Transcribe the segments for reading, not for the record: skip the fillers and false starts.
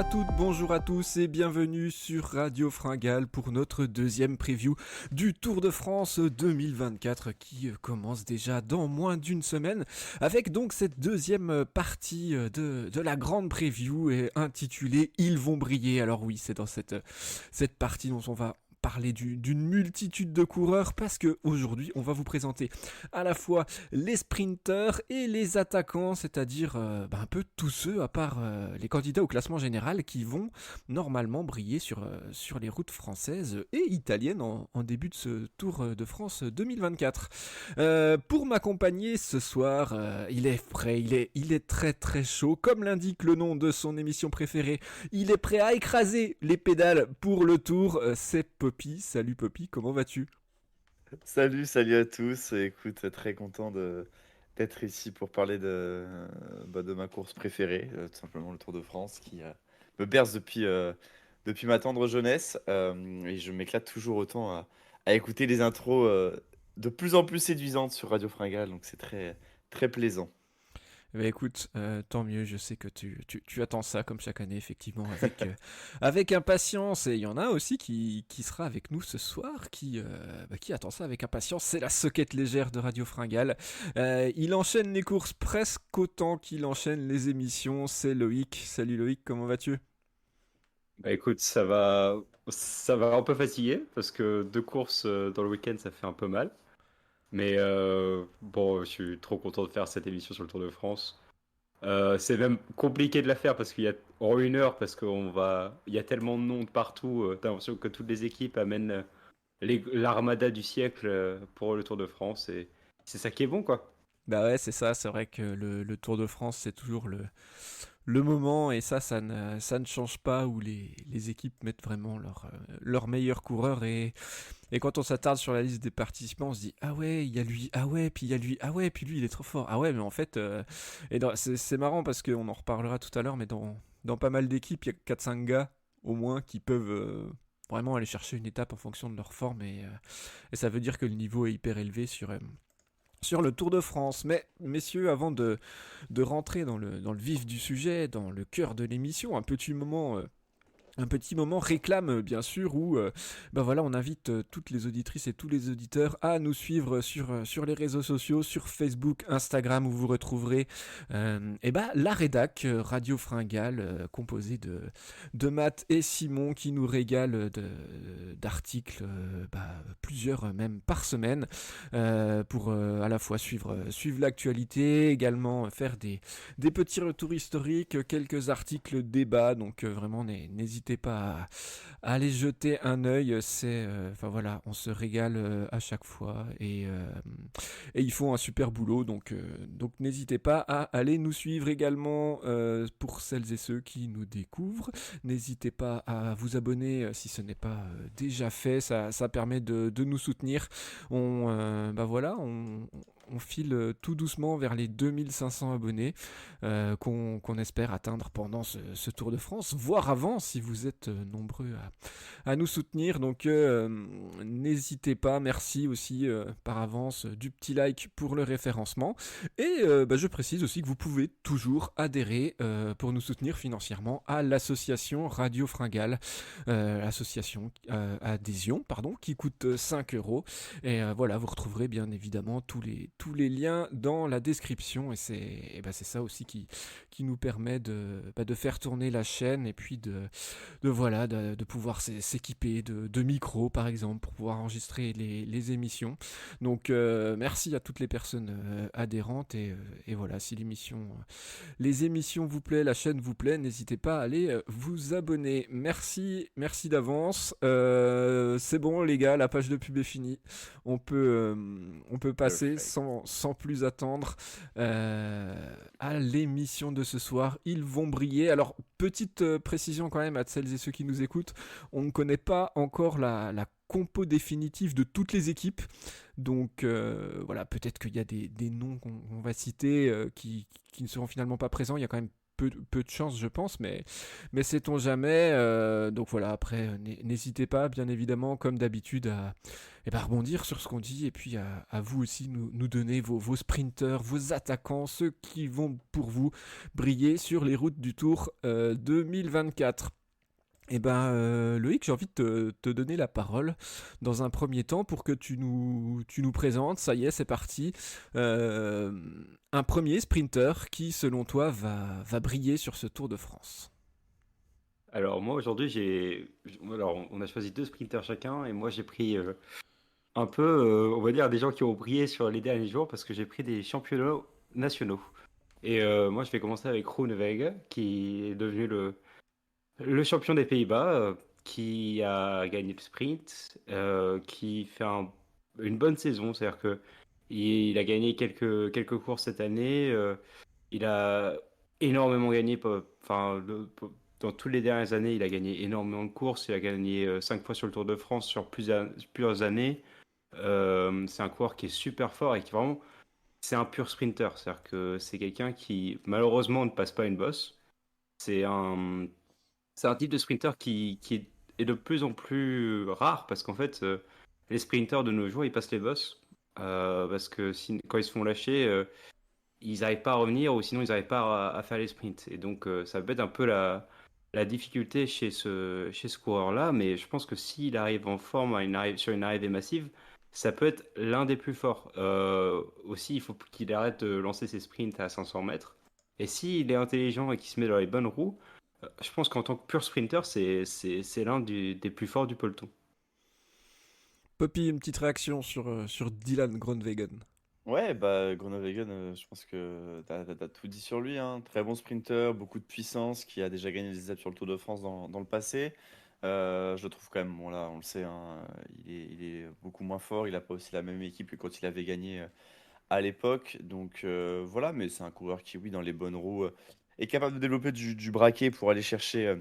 à toutes, bonjour à tous et bienvenue sur Radio Fringale pour notre deuxième preview du Tour de France 2024 qui commence déjà dans moins d'une semaine avec donc cette deuxième partie de la grande preview intitulée Ils vont briller. Alors oui, c'est dans cette partie dont on va parler d'une multitude de coureurs parce que aujourd'hui on va vous présenter à la fois les sprinteurs et les attaquants, c'est-à-dire un peu tous ceux à part les candidats au classement général qui vont normalement briller sur les routes françaises et italiennes en début de ce Tour de France 2024. Pour m'accompagner ce soir, il est frais, il est très très chaud, comme l'indique le nom de son émission préférée. Il est prêt à écraser les pédales pour le Tour. C'est Poppy. Salut Poppy, comment vas-tu ? Salut à tous. Écoute, très content d'être ici pour parler de ma course préférée, tout simplement le Tour de France, qui me berce depuis ma tendre jeunesse. Et je m'éclate toujours autant à écouter les intros de plus en plus séduisantes sur Radio Fringale, donc c'est très, très plaisant. Bah écoute, tant mieux, je sais que tu attends ça comme chaque année, effectivement, avec impatience. Et il y en a aussi qui sera avec nous ce soir, qui attend ça avec impatience. C'est la soquette légère de Radio Fringale. Il enchaîne les courses presque autant qu'il enchaîne les émissions. C'est Loïc. Salut Loïc, comment vas-tu ? Bah écoute, ça va un peu fatiguer parce que deux courses dans le week-end, ça fait un peu mal. Mais bon, je suis trop content de faire cette émission sur le Tour de France. C'est même compliqué de la faire parce qu'il y a en une heure parce il y a tellement de noms de partout. T'as l'impression que toutes les équipes amènent l'armada du siècle pour le Tour de France et c'est ça qui est bon quoi. Bah ouais, c'est ça, c'est vrai que le Tour de France, c'est toujours le moment, et ça ne change pas, où les équipes mettent vraiment leurs meilleurs coureurs, et quand on s'attarde sur la liste des participants, on se dit ah ouais, il y a lui, ah ouais, puis il y a lui, ah ouais, puis lui il est trop fort, ah ouais, mais en fait, c'est marrant parce qu'on en reparlera tout à l'heure, mais dans pas mal d'équipes, il y a 4-5 gars au moins qui peuvent vraiment aller chercher une étape en fonction de leur forme, et ça veut dire que le niveau est hyper élevé sur le Tour de France. Mais messieurs, avant de rentrer dans le vif du sujet, dans le cœur de l'émission, un petit moment réclame bien sûr où voilà, on invite toutes les auditrices et tous les auditeurs à nous suivre sur les réseaux sociaux, sur Facebook, Instagram, où vous retrouverez la rédac Radio Fringale, composée de Matt et Simon, qui nous régale d'articles, plusieurs même par semaine, pour à la fois suivre l'actualité, également faire des petits retours historiques, quelques articles débats, donc vraiment n'hésitez pas à aller jeter un œil. On se régale à chaque fois, et ils font un super boulot, donc n'hésitez pas à aller nous suivre également. Pour celles et ceux qui nous découvrent, n'hésitez pas à vous abonner si ce n'est pas déjà fait, ça permet de nous soutenir. On file tout doucement vers les 2500 abonnés qu'on espère atteindre pendant ce Tour de France, voire avant si vous êtes nombreux à nous soutenir. Donc n'hésitez pas, merci aussi par avance du petit like pour le référencement. Et je précise aussi que vous pouvez toujours adhérer pour nous soutenir financièrement à l'association Radio Fringale, l'association adhésion, qui coûte 5 €. Et vous retrouverez bien évidemment tous les liens dans la description, et c'est ça aussi qui nous permet de faire tourner la chaîne, et puis de pouvoir s'équiper de micros par exemple pour pouvoir enregistrer les émissions. Donc merci à toutes les personnes adhérentes, et voilà, si les émissions vous plaît, la chaîne vous plaît, n'hésitez pas à aller vous abonner. Merci d'avance. C'est bon les gars, la page de pub est finie. On peut passer sans plus attendre à l'émission de ce soir. Ils vont briller. Alors, petite précision quand même à celles et ceux qui nous écoutent, on ne connaît pas encore la compo définitive de toutes les équipes, donc peut-être qu'il y a des noms qu'on va citer qui ne seront finalement pas présents. Il y a quand même peu de chance, je pense, mais sait-on jamais. Donc voilà, après, n'hésitez pas, bien évidemment, comme d'habitude, à rebondir sur ce qu'on dit, et puis à vous aussi nous donner vos sprinters, vos attaquants, ceux qui vont pour vous briller sur les routes du Tour 2024. Eh ben, Loïc, j'ai envie de te donner la parole dans un premier temps pour que tu nous présentes. Ça y est, c'est parti. Euh, un premier sprinter qui, selon toi, va briller sur ce Tour de France. Alors moi aujourd'hui alors on a choisi deux sprinters chacun et moi j'ai pris un peu on va dire des gens qui ont brillé sur les derniers jours parce que j'ai pris des championnats nationaux. Et moi je vais commencer avec Groenewegen qui est devenu le champion des Pays-Bas, qui a gagné le sprint, qui fait une bonne saison, c'est-à-dire que il a gagné quelques courses cette année. Il a énormément gagné, enfin, dans toutes les dernières années, il a gagné énormément de courses. Il a gagné 5 fois sur le Tour de France sur plusieurs années. C'est un coureur qui est super fort et qui vraiment, c'est un pur sprinter. C'est-à-dire que c'est quelqu'un qui, malheureusement, ne passe pas une bosse. C'est un, c'est un type de sprinter qui est de plus en plus rare parce qu'en fait, les sprinters de nos jours, ils passent les bosses. Parce que quand ils se font lâcher, ils n'arrivent pas à revenir ou sinon ils n'arrivent pas à faire les sprints. Et donc ça peut être un peu la difficulté chez ce coureur-là, mais je pense que s'il arrive en forme sur une arrivée massive, ça peut être l'un des plus forts. Aussi, il faut qu'il arrête de lancer ses sprints à 500 mètres. Et s'il est intelligent et qu'il se met dans les bonnes roues, je pense qu'en tant que pur sprinter, c'est l'un des plus forts du peloton. Poppy, une petite réaction sur Dylan Groenewegen. Ouais, bah Groenewegen, je pense que t'as tout dit sur lui, hein. Très bon sprinter, beaucoup de puissance, qui a déjà gagné des étapes sur le Tour de France dans le passé. Je le trouve quand même, bon là, on le sait, hein, il est beaucoup moins fort. Il a pas aussi la même équipe que quand il avait gagné à l'époque. Donc voilà, mais c'est un coureur qui, oui, dans les bonnes roues, est capable de développer du braquet pour aller chercher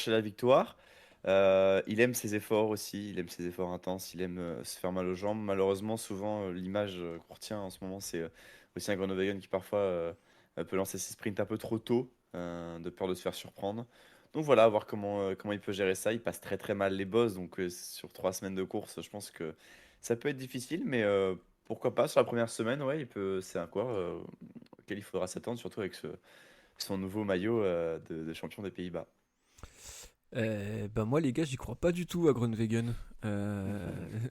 la victoire. Il aime ses efforts aussi, il aime ses efforts intenses, il aime se faire mal aux jambes. Malheureusement, souvent, l'image qu'on retient en ce moment, c'est aussi un Groenewegen qui parfois peut lancer ses sprints un peu trop tôt, de peur de se faire surprendre. Donc voilà, à voir comment il peut gérer ça. Il passe très très mal les bosses, donc sur 3 semaines de course, je pense que ça peut être difficile, mais pourquoi pas sur la première semaine, ouais, c'est un coureur auquel il faudra s'attendre, surtout avec son nouveau maillot de champion des Pays-Bas. Ben moi les gars j'y crois pas du tout à Groenewegen.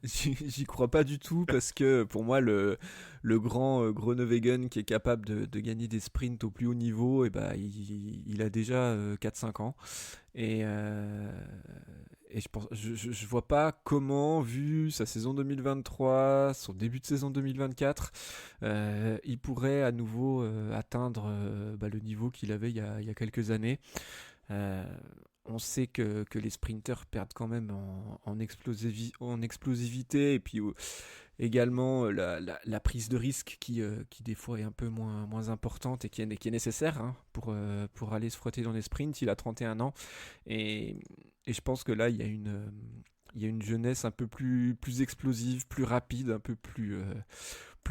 J'y crois pas du tout parce que pour moi le grand Groenewegen qui est capable de gagner des sprints au plus haut niveau, et ben il a déjà 4-5 ans et, euh, et je vois pas comment, vu sa saison 2023, son début de saison 2024, il pourrait à nouveau atteindre le niveau qu'il avait il y a quelques années. Euh, on sait que les sprinters perdent quand même en explosivité, et puis également la prise de risque qui des fois est un peu moins importante et qui est nécessaire, hein, pour aller se frotter dans les sprints. Il a 31 ans et je pense que là il y a une jeunesse un peu plus explosive, plus rapide, un peu plus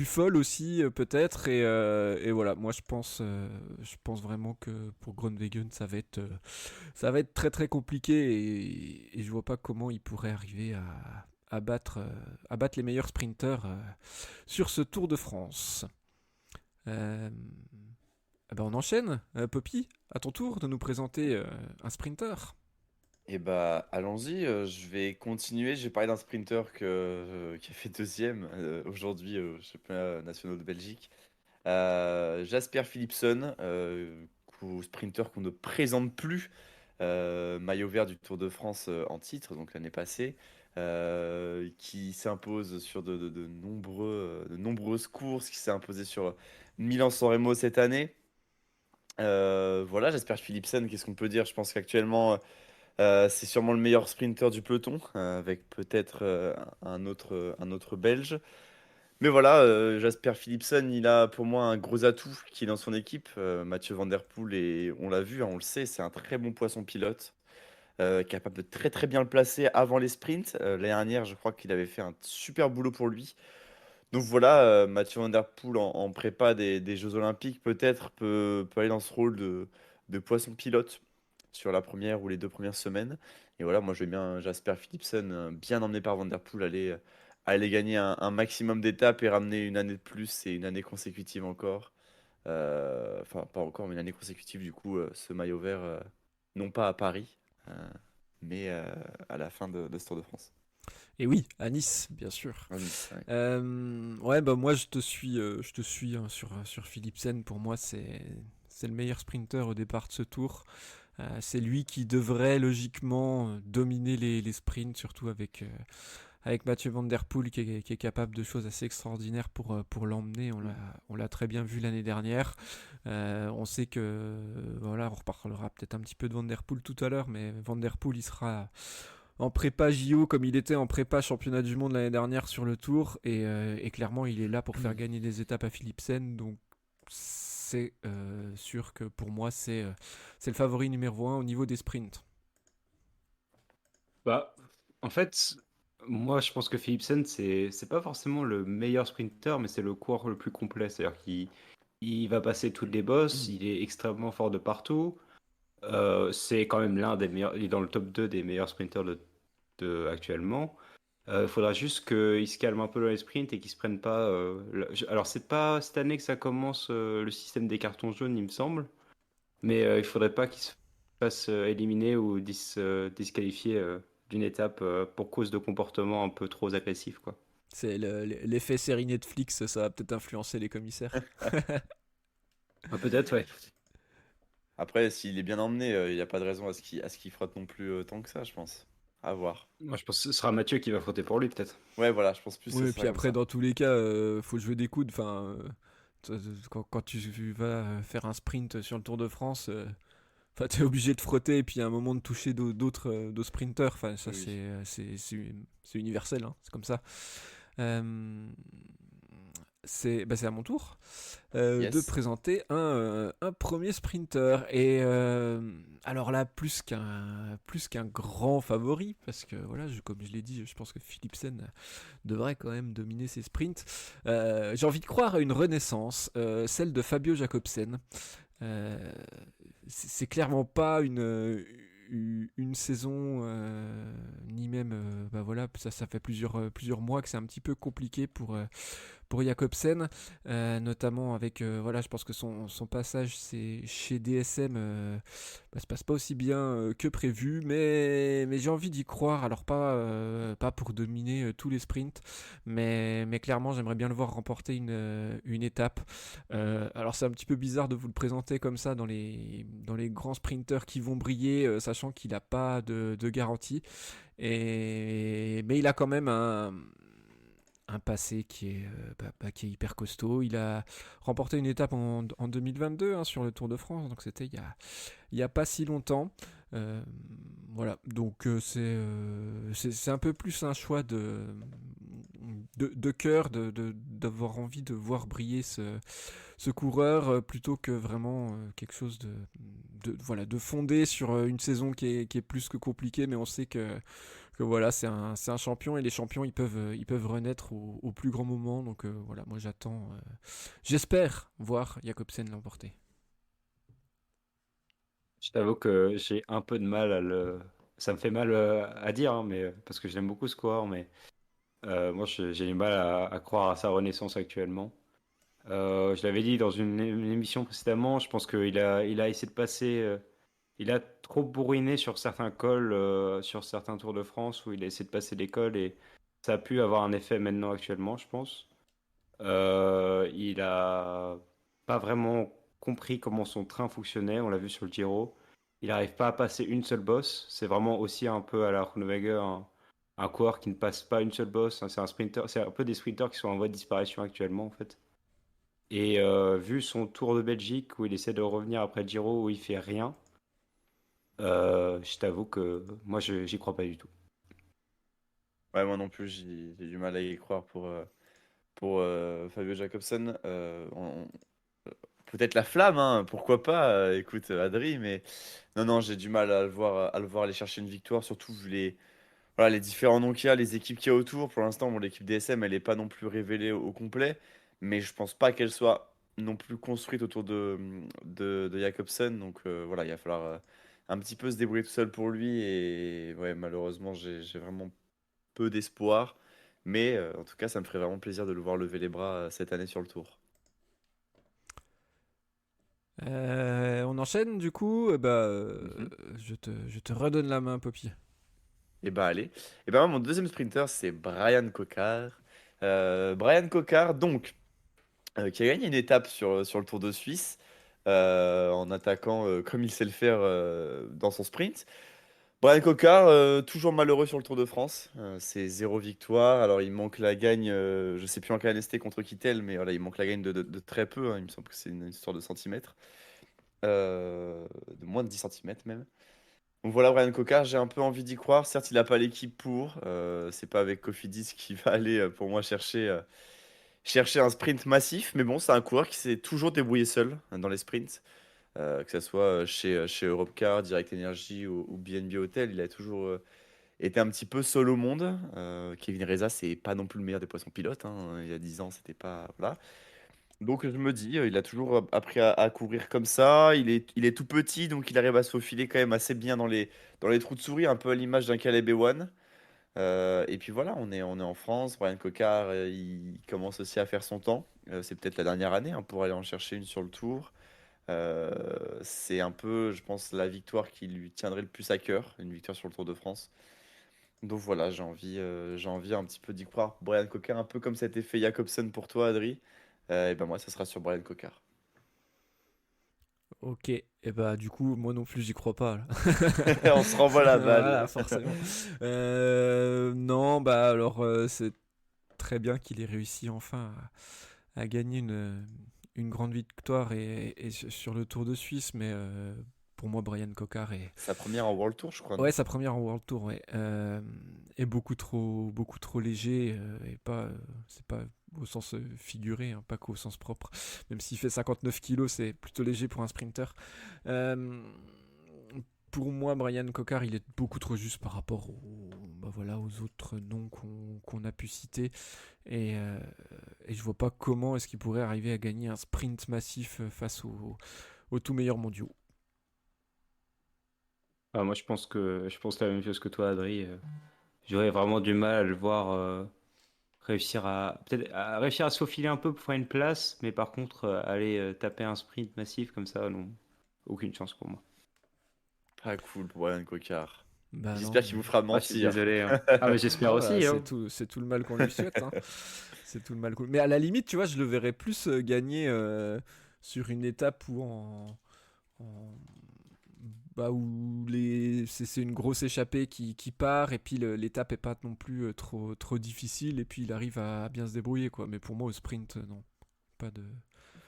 folle aussi, peut-être, et voilà, moi je pense vraiment que pour Groenewegen ça va être très très compliqué, et je vois pas comment il pourrait arriver à battre les meilleurs sprinters sur ce Tour de France. Euh, on enchaîne. Poppy, à ton tour de nous présenter un sprinter. Et bah allons-y, je vais continuer. Je vais parler d'un sprinter qui a fait deuxième aujourd'hui au championnat national de Belgique. Jasper Philipsen, sprinter qu'on ne présente plus, maillot vert du Tour de France en titre, donc l'année passée, qui s'impose sur de nombreuses courses, qui s'est imposé sur Milan-San Remo cette année. Voilà, Jasper Philipsen, qu'est-ce qu'on peut dire? Je pense qu'actuellement, c'est sûrement le meilleur sprinter du peloton, avec peut-être un autre Belge. Mais voilà, Jasper Philipsen, il a pour moi un gros atout qui est dans son équipe. Mathieu Van Der Poel, et on l'a vu, hein, on le sait, c'est un très bon poisson pilote, capable de très très bien le placer avant les sprints. L'année dernière, je crois qu'il avait fait un super boulot pour lui. Donc voilà, Mathieu Van Der Poel en prépa des Jeux Olympiques peut-être peut aller dans ce rôle de poisson pilote sur la première ou les 2 premières semaines. Et voilà, moi je vais bien Jasper Philipsen, bien emmené par Van Der Poel, aller gagner un maximum d'étapes et ramener une année de plus et une année consécutive encore. Enfin, pas encore, mais une année consécutive, du coup, ce maillot vert, non pas à Paris, euh, mais à la fin de ce Tour de France. Et oui, à Nice, bien sûr. À Nice, ouais. Ouais, bah moi je te suis hein, sur Philipsen. Pour moi, c'est le meilleur sprinter au départ de ce tour. C'est lui qui devrait logiquement dominer les sprints, surtout avec Mathieu Van Der Poel qui est capable de choses assez extraordinaires pour l'emmener. On l'a très bien vu l'année dernière. On sait que, voilà, on reparlera peut-être un petit peu de Van Der Poel tout à l'heure, mais Van Der Poel il sera en prépa JO comme il était en prépa championnat du monde l'année dernière sur le tour et clairement il est là pour faire gagner des étapes à Philipsen, donc c'est sûr que pour moi c'est le favori numéro 1 au niveau des sprints. Bah, en fait, moi je pense que Philipsen, c'est pas forcément le meilleur sprinter, mais c'est le coureur le plus complet. C'est-à-dire qu'il va passer toutes les bosses, il est extrêmement fort de partout. C'est quand même l'un des meilleurs, il est dans le top 2 des meilleurs sprinters actuellement. Il faudra juste qu'il se calme un peu dans les sprints et qu'il se prenne pas. Alors, c'est pas cette année que ça commence le système des cartons jaunes, il me semble. Mais il faudrait pas qu'il se fasse éliminer ou disqualifier d'une étape pour cause de comportement un peu trop agressif, quoi. C'est l'effet série Netflix, ça va peut-être influencer les commissaires. Ah, peut-être, ouais. Après, s'il est bien emmené, il n'y a pas de raison à ce qu'il frotte non plus tant que ça, je pense. À voir. Moi, je pense que ce sera Mathieu qui va frotter pour lui, peut-être. Ouais, voilà, je pense plus que Oui, ce et puis sera comme après, ça. dans tous les cas, faut jouer des coudes. Enfin, quand tu vas faire un sprint sur le Tour de France, enfin, t'es obligé de frotter et puis à un moment de toucher d'autres sprinteurs. Enfin, ça, Oui, oui. c'est universel, hein, c'est comme ça. Euh, c'est à mon tour de Yes. présenter un premier sprinter. Et alors là, plus qu'un grand favori, parce que voilà, comme je l'ai dit, je pense que Philipsen devrait quand même dominer ses sprints. J'ai envie de croire à une renaissance, celle de Fabio Jacobsen. Euh, c'est clairement pas une saison, ni même, bah voilà, ça fait plusieurs mois que c'est un petit peu compliqué pour Jacobsen, notamment avec, voilà, je pense que son passage chez DSM se passe pas aussi bien que prévu, mais j'ai envie d'y croire, alors pas pour dominer tous les sprints, mais clairement j'aimerais bien le voir remporter une étape. Alors c'est un petit peu bizarre de vous le présenter comme ça dans les grands sprinters qui vont briller, sachant qu'il n'a pas de garantie, mais il a quand même un passé qui est hyper costaud. Il a remporté une étape en 2022 hein, sur le Tour de France, donc c'était il y a pas si longtemps. Euh, voilà, donc c'est un peu plus un choix de cœur, d'avoir envie de voir briller ce coureur plutôt que vraiment quelque chose voilà, de fondé sur une saison qui est plus que compliquée, mais on sait que voilà, c'est un champion et les champions ils peuvent renaître au plus grand moment. Donc voilà, moi j'espère voir Jacobsen l'emporter. Je t'avoue que j'ai un peu de mal à le. Ça me fait mal à dire, hein, mais parce que j'aime beaucoup ce coureur, mais moi j'ai du mal à croire à sa renaissance actuellement. Je l'avais dit dans une émission précédemment, je pense qu'il a essayé de passer. Il a trop bourriné sur certains cols, sur certains Tours de France où il a essayé de passer des cols et ça a pu avoir un effet maintenant actuellement, je pense. Il a pas vraiment compris comment son train fonctionnait, on l'a vu sur le Giro. Il n'arrive pas à passer une seule bosse. C'est vraiment aussi un peu à la Groenewegen, un coureur qui ne passe pas une seule bosse. C'est un sprinter, c'est un peu des sprinters qui sont en voie de disparition actuellement en fait. Et vu son Tour de Belgique où il essaie de revenir après le Giro où il fait rien, je t'avoue que moi j'y crois pas du tout. Ouais, moi non plus, j'ai du mal à y croire pour Fabio Jacobsen. Peut-être la flamme, hein, pourquoi pas, écoute, Adri, mais non, non, j'ai du mal à le voir aller chercher une victoire, surtout vu voilà, les différents noms qu'il y a, les équipes qu'il y a autour. Pour l'instant, bon, l'équipe DSM, elle n'est pas non plus révélée au complet, mais je pense pas qu'elle soit non plus construite autour de Jakobsen. Donc voilà, il va falloir un petit peu se débrouiller tout seul pour lui. Et ouais, malheureusement, j'ai vraiment peu d'espoir. Mais en tout cas, ça me ferait vraiment plaisir de le voir lever les bras cette année sur le tour. On enchaîne du coup. Mhm. Je te redonne la main, Poppy. Et bah allez. Et bah moi, mon deuxième sprinter, c'est Brian Cocard. Brian Cocard, donc, qui a gagné une étape sur le Tour de Suisse en attaquant comme il sait le faire dans son sprint. Brian Cocard, toujours malheureux sur le Tour de France. C'est zéro victoire. Alors, il manque la gagne, je sais plus en quelle année c'était contre Kittel, mais voilà, il manque la gagne de très peu, hein. Il me semble que c'est une histoire de centimètres. De moins de 10 centimètres même. Donc voilà, Brian Cocard, j'ai un peu envie d'y croire. Certes, il n'a pas l'équipe pour. C'est pas avec Cofidis qui va aller, pour moi, chercher un sprint massif. Mais bon, c'est un coureur qui s'est toujours débrouillé seul dans les sprints. Que ce soit chez Europcar, Direct Energy ou BNB Hotel, il a toujours était un petit peu seul au monde. Kevin Reza, c'est pas non plus le meilleur des poissons pilotes, hein. Il y a 10 ans, c'était pas. Voilà. Donc je me dis, il a toujours appris à courir comme ça. Il est tout petit, donc il arrive à se faufiler quand même assez bien dans les trous de souris, un peu à l'image d'un Caleb Ewan. Et puis voilà, on est en France. Brian Cocard, il commence aussi à faire son temps. C'est peut-être la dernière année, hein, pour aller en chercher une sur le tour. Euh, c'est un peu, je pense, la victoire qui lui tiendrait le plus à cœur, une victoire sur le Tour de France. Donc voilà, j'ai envie un petit peu d'y croire. Brian Cocard, un peu comme cet effet Jacobsen pour toi, Adri. Et ben moi, ça sera sur Brian Cocard. Ok, et bah du coup, moi non plus, j'y crois pas là. On se renvoie la Voilà, balle. forcément. Non, bah alors c'est très bien qu'il ait réussi enfin à gagner une grande victoire et sur le Tour de Suisse, mais pour moi, Brian Cocard est, Sa première en World Tour, je crois, ouais, non? sa première en World Tour, ouais, est beaucoup trop léger et pas, c'est pas au sens figuré, hein, pas qu'au sens propre. Même s'il fait 59 kilos, c'est plutôt léger pour un sprinter. Euh, pour moi, Brian Cocard, il est beaucoup trop juste par rapport bah voilà, aux autres noms qu'on a pu citer. Et je vois pas comment est-ce qu'il pourrait arriver à gagner un sprint massif face aux tout meilleurs mondiaux. Moi, je pense la même chose que toi, Adri. J'aurais vraiment du mal à le voir peut-être à réussir à se faufiler un peu pour faire une place, mais par contre, aller taper un sprint massif comme ça, non, aucune chance pour moi. Pas cool pour Brian Cocard. Bah non, J'espère qu'il mais vous fera Ah, je suis mentir. désolé, hein. Ah, mais j'espère ah bah, aussi, hein. c'est tout le mal qu'on lui souhaite, hein. C'est tout le mal qu'on. Mais à la limite, tu vois, je le verrais plus gagner sur une étape en- bah où c'est une grosse échappée qui part et puis l'étape est pas non plus trop difficile et puis il arrive à bien se débrouiller quoi. Mais pour moi au sprint, non, pas de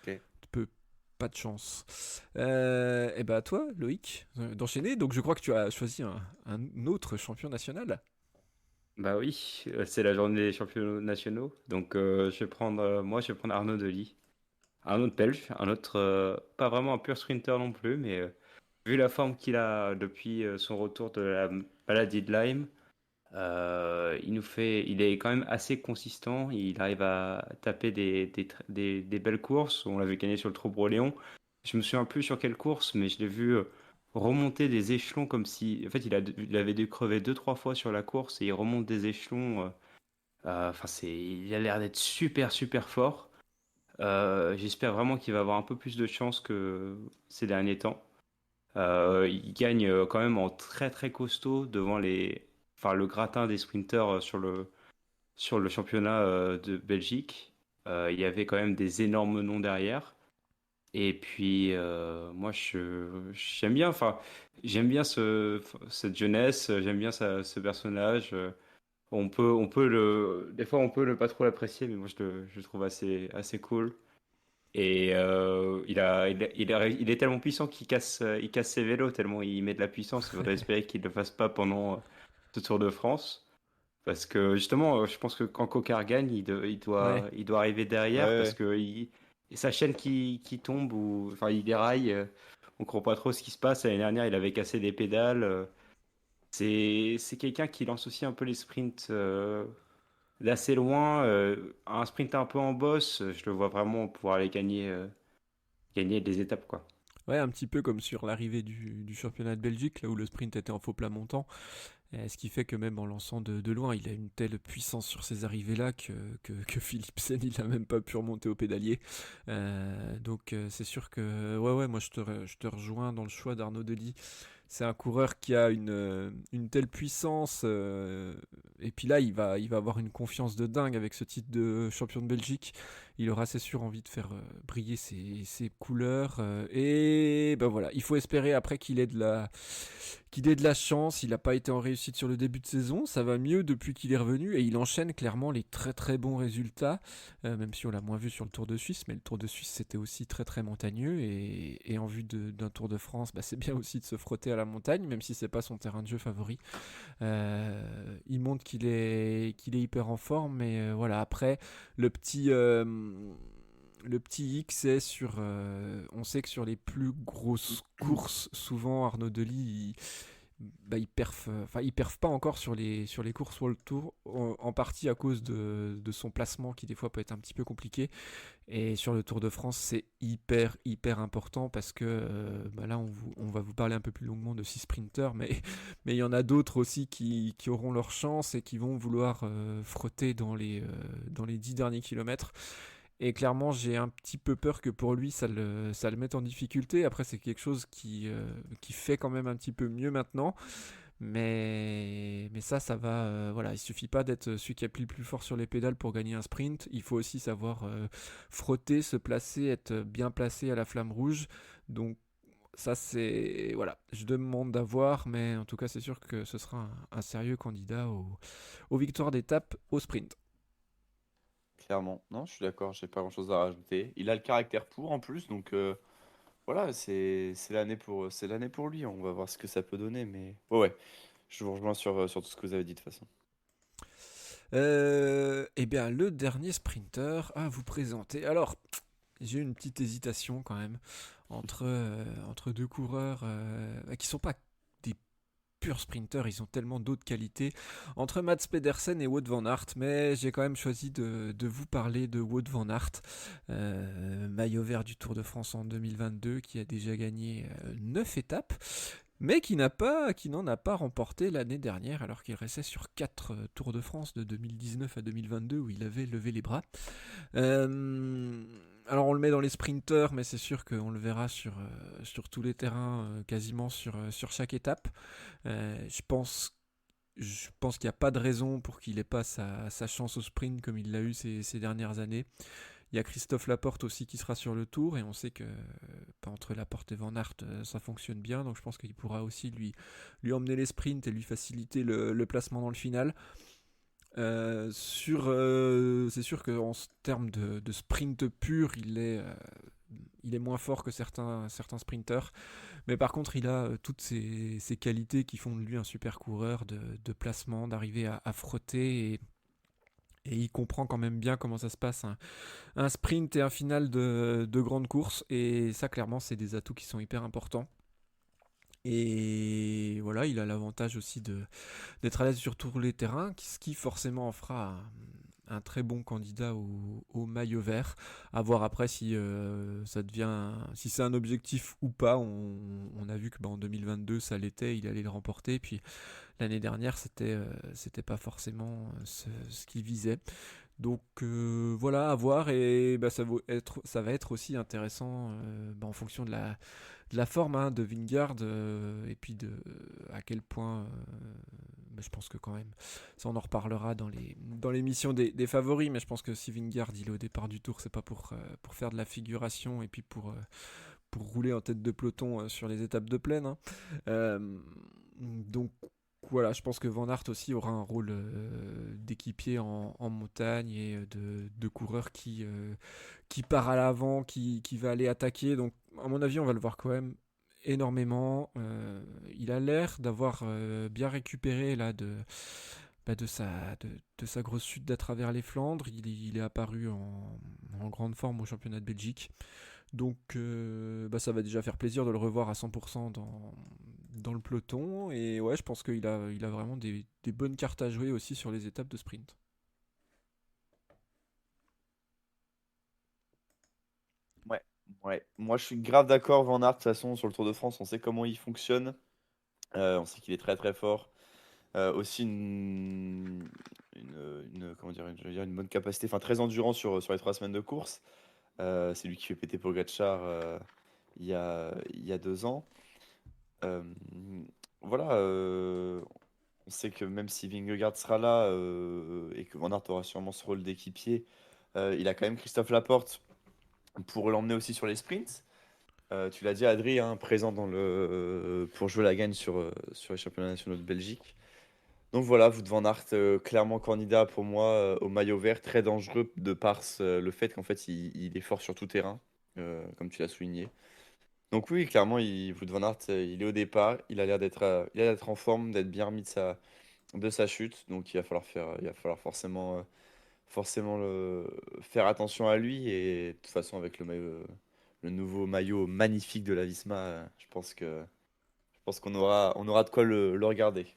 Ok. peu pas de chance. Et bah toi, Loïc, d'enchaîner. Donc je crois que tu as choisi un autre champion national. Bah oui, c'est la journée des championnats nationaux, donc moi, je vais prendre Arnaud Delis. Un autre Belge, un autre, pas vraiment un pur sprinter non plus, mais vu la forme qu'il a depuis son retour de la maladie de Lyme, il est quand même assez consistant. Il arrive à taper des belles courses. On l'avait gagné sur le Trobro-Léon. Je me souviens plus sur quelle course, mais je l'ai vu remonter des échelons comme si, en fait, il avait dû crever deux, trois fois sur la course et il remonte des échelons. Enfin, il a l'air d'être super, super fort. J'espère vraiment qu'il va avoir un peu plus de chance que ces derniers temps. Il gagne quand même en très très costaud devant enfin, le gratin des sprinters sur le championnat de Belgique. Il y avait quand même des énormes noms derrière. Et puis moi j'aime bien, enfin j'aime bien cette jeunesse, j'aime bien ce personnage. Des fois on peut ne pas trop l'apprécier, mais moi je le trouve assez cool. Et il est tellement puissant qu'il casse ses vélos, tellement il met de la puissance. Il faudrait espérer qu'il ne le fasse pas pendant ce Tour de France. Parce que justement, je pense que quand Cocard gagne, Ouais. il doit arriver Ouais, derrière parce ouais. que sa chaîne qui tombe, ou enfin il déraille. On ne comprend pas trop ce qui se passe. L'année dernière, il avait cassé des pédales. C'est quelqu'un qui lance aussi un peu les sprints d'assez loin. Un sprint un peu en bosse, je le vois vraiment pouvoir aller gagner. gagner des étapes, quoi. Ouais, un petit peu comme sur l'arrivée du championnat de Belgique, là où le sprint était en faux plat montant. Ce qui fait que même en lançant de loin, il a une telle puissance sur ces arrivées-là que Philipsen, il a même pas pu remonter au pédalier. Donc c'est sûr que ouais, moi je te rejoins dans le choix d'Arnaud Delis. C'est un coureur qui a une telle puissance, et puis là il va avoir une confiance de dingue avec ce titre de champion de Belgique. Il aura c'est sûr envie de faire briller ses couleurs, et ben voilà, il faut espérer après qu'il ait de la chance. Il n'a pas été en réussite sur le début de saison, ça va mieux depuis qu'il est revenu et il enchaîne clairement les très très bons résultats, même si on l'a moins vu sur le Tour de Suisse, mais le Tour de Suisse c'était aussi très très montagneux, et en vue d'un Tour de France, bah, c'est bien aussi de se frotter à la montagne, même si c'est pas son terrain de jeu favori. Il montre qu'il est hyper en forme, mais voilà, après le petit... le petit X c'est sur. On sait que sur les plus grosses courses, souvent Arnaud Delis, il perf pas encore sur les courses World Tour, en partie à cause de son placement qui des fois peut être un petit peu compliqué. Et sur le Tour de France, c'est hyper important parce que là, on va vous parler un peu plus longuement de 6 sprinters, mais il y en a d'autres aussi qui auront leur chance et qui vont vouloir frotter dans les 10 derniers kilomètres. Et clairement, j'ai un petit peu peur que pour lui, ça le mette en difficulté. Après, c'est quelque chose qui fait quand même un petit peu mieux maintenant. Mais ça va. Voilà, il suffit pas d'être celui qui appuie le plus fort sur les pédales pour gagner un sprint. Il faut aussi savoir frotter, se placer, être bien placé à la flamme rouge. Donc, ça, c'est. Voilà, je demande d'avoir, mais en tout cas, c'est sûr que ce sera un sérieux candidat aux victoires d'étape au sprint. Clairement. Non, je suis d'accord, j'ai pas grand-chose à rajouter. Il a le caractère pour en plus, donc voilà, c'est l'année pour lui. On va voir ce que ça peut donner, mais ouais, je vous rejoins sur tout ce que vous avez dit de toute façon. Eh bien, le dernier sprinter à vous présenter. Alors, j'ai eu une petite hésitation quand même entre deux coureurs qui sont pas des purs sprinters, ils ont tellement d'autres qualités, entre Mats Pedersen et Wout van Aert, mais j'ai quand même choisi de vous parler de Wout van Aert, maillot vert du Tour de France en 2022, qui a déjà gagné 9 étapes, mais qui n'en a pas remporté l'année dernière, alors qu'il restait sur 4 Tours de France de 2019 à 2022 où il avait levé les bras. Euh, alors on le met dans les sprinters, mais c'est sûr qu'on le verra sur tous les terrains, quasiment sur chaque étape. Je pense qu'il n'y a pas de raison pour qu'il n'ait pas sa chance au sprint comme il l'a eu ces dernières années. Il y a Christophe Laporte aussi qui sera sur le tour, et on sait que entre Laporte et Van Aert, ça fonctionne bien, donc je pense qu'il pourra aussi lui emmener les sprints et lui faciliter le placement dans le final. C'est sûr qu'en termes de sprint pur, il est moins fort que certains sprinters. Mais par contre, il a toutes ces qualités qui font de lui un super coureur de placement, d'arriver à frotter. Et il comprend quand même bien comment ça se passe un sprint et un final de grande course. Et ça, clairement, c'est des atouts qui sont hyper importants. Et voilà, il a l'avantage aussi d'être à l'aise sur tous les terrains, ce qui forcément en fera un très bon candidat au maillot vert. À voir après si c'est un objectif ou pas. On a vu que en 2022 ça l'était, il allait le remporter. Puis l'année dernière c'était pas forcément ce qu'il visait. Donc voilà, à voir, et ça va être aussi intéressant en fonction de la forme de Vingard, et puis à quel point, je pense que quand même, ça on en reparlera dans l'émission des favoris, mais je pense que si Vingard il est au départ du tour, c'est pas pour faire de la figuration et puis pour rouler en tête de peloton sur les étapes de plaine. Donc voilà, je pense que Van Aert aussi aura un rôle d'équipier en montagne, et de coureur qui part à l'avant, qui va aller attaquer. Donc, à mon avis, on va le voir quand même énormément. Il a l'air d'avoir bien récupéré là de sa grosse chute à travers les Flandres. Il est apparu en grande forme au championnat de Belgique. Donc ça va déjà faire plaisir de le revoir à 100% dans le peloton. Et ouais, je pense il a vraiment des bonnes cartes à jouer aussi sur les étapes de sprint. Ouais, Ouais, moi je suis grave d'accord, Van Aert, de toute façon, sur le Tour de France, on sait comment il fonctionne. On sait qu'il est très très fort. Aussi comment dire, je veux dire, une bonne capacité, enfin très endurant sur les 3 semaines de course. C'est lui qui fait péter Pogacar il y a 2 ans. Euh, voilà, on sait que même si Vingegaard sera là et que Van Aert aura sûrement ce rôle d'équipier, il a quand même Christophe Laporte pour l'emmener aussi sur les sprints. Tu l'as dit, Adri, hein, présent pour jouer la gagne sur les championnats nationaux de Belgique. Donc voilà, Wout van Aert, clairement candidat pour moi au maillot vert, très dangereux de par le fait qu'en fait il est fort sur tout terrain, comme tu l'as souligné. Donc oui, clairement, Wout van Aert, il est au départ, il a l'air d'être en forme, d'être bien remis de sa chute, donc il va falloir forcément faire attention à lui et de toute façon avec le nouveau maillot magnifique de la Visma, je pense qu'on aura de quoi le regarder.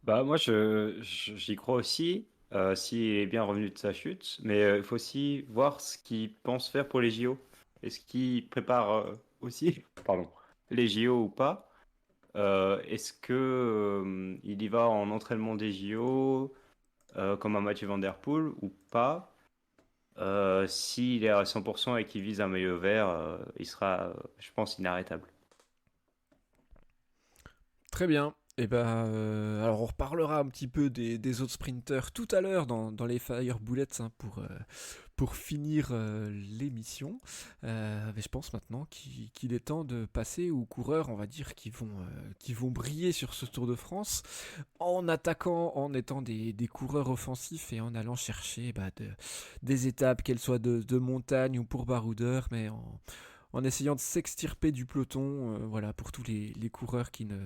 Bah moi j'y crois aussi, s'il est bien revenu de sa chute, mais il faut aussi voir ce qu'il pense faire pour les JO. Est-ce qu'il prépare aussi, pardon, les JO ou pas? Est-ce que il y va en entraînement des JO comme un Mathieu Van Der Poel ou pas? S'il est à 100% et qu'il vise un maillot vert, il sera, je pense, inarrêtable. Très bien. Et ben, alors on reparlera un petit peu des autres sprinters tout à l'heure dans les Fire Bullets hein, pour finir l'émission. Mais je pense maintenant qu'il est temps de passer aux coureurs, on va dire, qui vont briller sur ce Tour de France en attaquant, en étant des coureurs offensifs et en allant chercher des étapes, qu'elles soient de montagne ou pour baroudeur, mais en essayant de s'extirper du peloton, voilà, pour tous les coureurs qui ne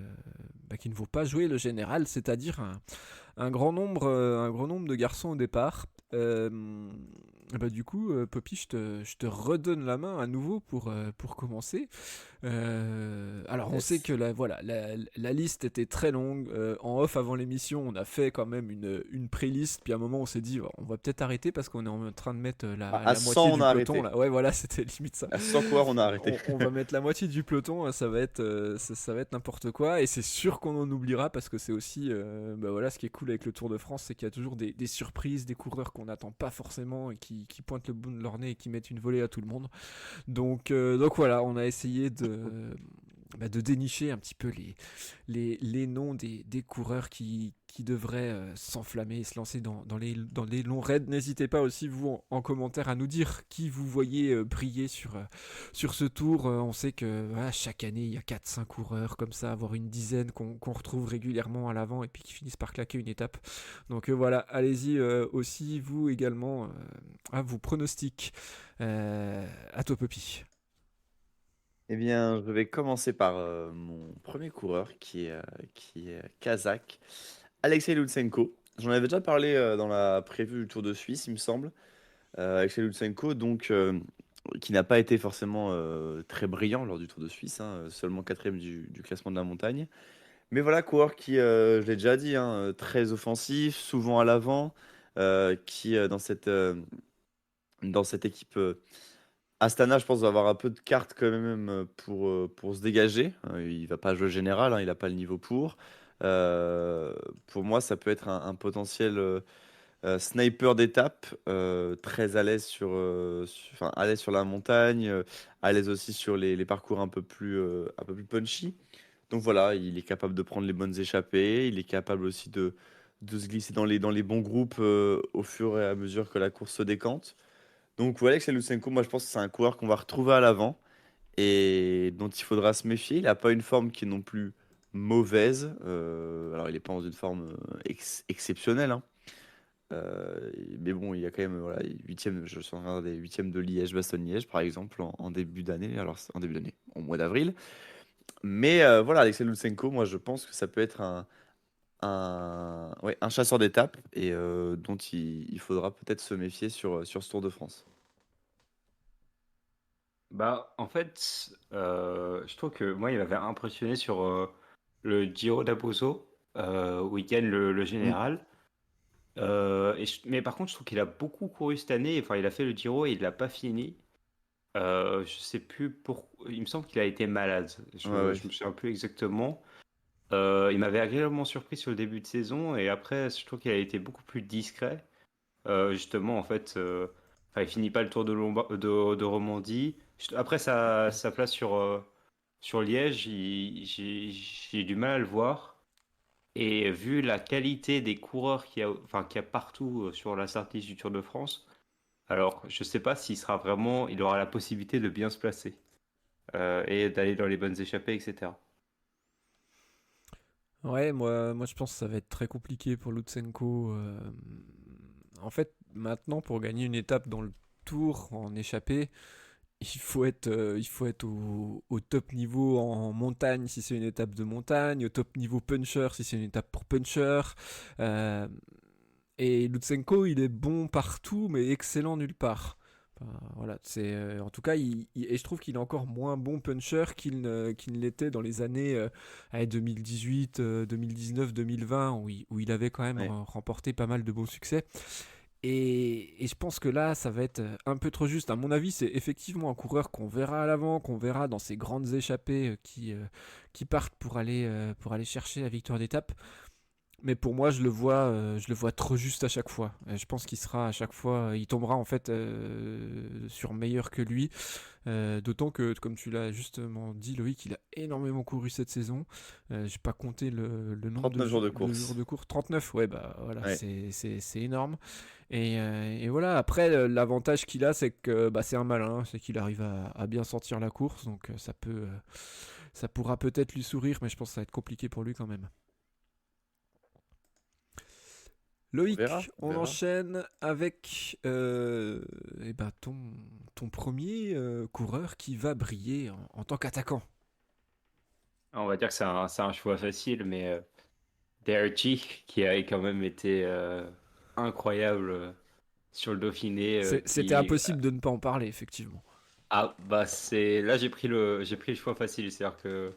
vont pas jouer le général, c'est-à-dire un grand nombre de garçons au départ. Du coup, Poppy, je te redonne la main à nouveau pour commencer. Alors, on sait Yes. que la liste était très longue. En off, avant l'émission, on a fait quand même une pré-liste. Puis à un moment, on s'est dit, on va peut-être arrêter parce qu'on est en train de mettre À la moitié 100, on du a peloton. arrêté. Là. Ouais, voilà, c'était limite ça. À 100 coureurs, on a arrêté. On va mettre la moitié du peloton, ça va être n'importe quoi, et c'est sûr qu'on en oubliera parce que c'est aussi, voilà, ce qui est cool avec le Tour de France, c'est qu'il y a toujours des surprises, des coureurs qu'on n'attend pas forcément et qui pointent le bout de leur nez et qui mettent une volée à tout le monde. Donc voilà, on a essayé de dénicher un petit peu les noms des coureurs qui devraient s'enflammer et se lancer dans les longs raids. N'hésitez pas aussi, vous, en commentaire, à nous dire qui vous voyez briller sur ce tour. On sait que voilà, chaque année, il y a 4-5 coureurs comme ça, voire une dizaine qu'on retrouve régulièrement à l'avant et puis qui finissent par claquer une étape. Donc voilà, allez-y aussi, vous également, à vos pronostics. À toi, Poppy. Eh bien, je vais commencer par mon premier coureur qui est kazakh, Alexei Lutsenko. J'en avais déjà parlé dans la prévue du Tour de Suisse, il me semble. Alexei Lutsenko, donc, qui n'a pas été forcément très brillant lors du Tour de Suisse, hein, seulement quatrième du classement de la montagne. Mais voilà, coureur qui, je l'ai déjà dit, hein, très offensif, souvent à l'avant, qui dans cette équipe Astana, je pense, va avoir un peu de cartes quand même pour se dégager. Il va pas jouer le général, hein, il n'a pas le niveau pour. Pour moi, ça peut être un potentiel sniper d'étape, très à l'aise enfin, à l'aise sur la montagne, à l'aise aussi sur les parcours un peu plus punchy. Donc voilà, il est capable de prendre les bonnes échappées, il est capable aussi de se glisser dans les bons groupes au fur et à mesure que la course se décante. Donc ouais, Alexei Lutsenko, moi je pense que c'est un coureur qu'on va retrouver à l'avant et dont il faudra se méfier. Il n'a pas une forme qui est non plus mauvaise. Alors il n'est pas dans une forme exceptionnelle, hein. Mais bon, il y a quand même voilà, huitième, je suis en train des huitièmes de Liège-Bastogne-Liège par exemple en début d'année. Alors en début d'année, au mois d'avril. Mais voilà, Alexei Lutsenko, moi je pense que ça peut être ouais, un chasseur d'étapes et dont il faudra peut-être se méfier sur ce Tour de France. Bah, en fait, je trouve que moi, il m'avait impressionné sur le Giro d'Abruzzo, où il gagne le Mm. général. Mais par contre, je trouve qu'il a beaucoup couru cette année. Enfin, il a fait le Giro et il l'a pas fini. Je sais plus il me semble qu'il a été malade. Ouais, ouais. Je me souviens plus exactement. Il m'avait agréablement surpris sur le début de saison et après, je trouve qu'il a été beaucoup plus discret. Justement, en fait, enfin, il finit pas le Tour de Romandie. Après sa place sur Liège, j'ai du mal à le voir. Et vu la qualité des coureurs qu'il y a partout sur la start-list du Tour de France, alors je sais pas il aura la possibilité de bien se placer et d'aller dans les bonnes échappées, etc. Ouais, moi je pense que ça va être très compliqué pour Lutsenko. En fait, maintenant, pour gagner une étape dans le tour en échappée, il faut être au top niveau en montagne si c'est une étape de montagne, au top niveau puncher si c'est une étape pour puncher. Euh, et Lutsenko, il est bon partout, mais excellent nulle part. Enfin, voilà, en tout cas, et je trouve qu'il est encore moins bon puncher qu'il ne l'était dans les années 2018, 2019, 2020, où il avait quand même Ouais. remporté pas mal de bons succès. Et je pense que là, ça va être un peu trop juste. À mon avis, c'est effectivement un coureur qu'on verra à l'avant, qu'on verra dans ces grandes échappées qui partent pour aller chercher la victoire d'étape. Mais pour moi, je le vois trop juste à chaque fois. Je pense qu'il sera à chaque fois, il tombera en fait sur meilleur que lui. D'autant que, comme tu l'as justement dit, Loïc, il a énormément couru cette saison. J'ai pas compté le nombre 39 jours de de jours course. de course. 39, ouais, bah voilà, Ouais. c'est énorme. Et voilà, après, l'avantage qu'il a, c'est que bah, c'est un malin, c'est qu'il arrive à bien sortir la course. Donc ça pourra peut-être lui sourire, mais je pense que ça va être compliqué pour lui quand même. On verra, Loïc, on on verra. enchaîne avec eh ben, ton premier coureur qui va briller en tant qu'attaquant. On va dire que c'est un choix facile, mais Derchi, qui a quand même été incroyable sur le Dauphiné, C'était impossible de ne pas en parler, effectivement. ah bah là j'ai pris le choix facile, c'est-à-dire que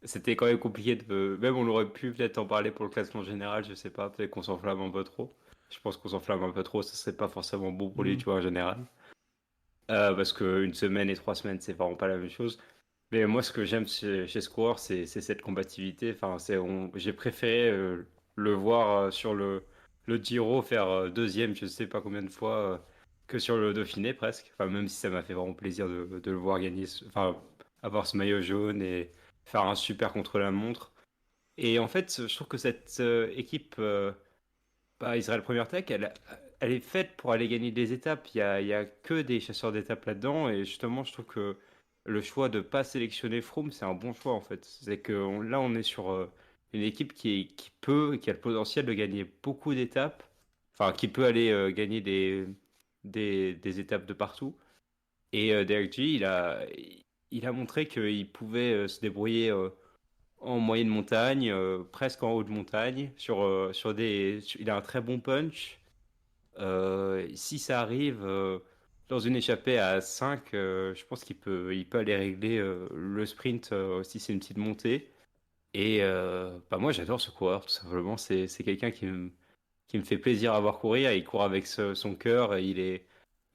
c'était quand même compliqué même on aurait pu peut-être en parler pour le classement général, je sais pas, peut-être qu'on s'enflamme un peu trop. Je pense qu'on s'enflamme un peu trop, ce serait pas forcément bon pour lui, Hmm. tu vois, en général. Parce qu'une semaine et 3 semaines, c'est vraiment pas la même chose. Mais moi, ce que j'aime chez ce coureur, c'est cette combativité. Enfin, j'ai préféré le voir sur le Giro faire deuxième, je sais pas combien de fois, que sur le Dauphiné presque. Enfin, même si ça m'a fait vraiment plaisir de le voir gagner, enfin, avoir ce maillot jaune et faire un super contre-la-montre. Et en fait, je trouve que cette équipe Israël Premier Tech, elle est faite pour aller gagner des étapes. Il y a que des chasseurs d'étapes là-dedans. Et justement, je trouve que le choix de pas sélectionner Froome, c'est un bon choix en fait. C'est que là, on est sur une équipe qui a le potentiel de gagner beaucoup d'étapes. Enfin, qui peut aller gagner des étapes de partout. Et Derek G, il a montré qu'il pouvait se débrouiller en moyenne montagne, presque en haut de montagne. Il a un très bon punch. Si ça arrive dans une échappée à 5, je pense qu'il peut aller régler le sprint si c'est une petite montée. Et bah moi, j'adore ce coureur, tout simplement. C'est quelqu'un qui me fait plaisir à voir courir. Il court avec son cœur, et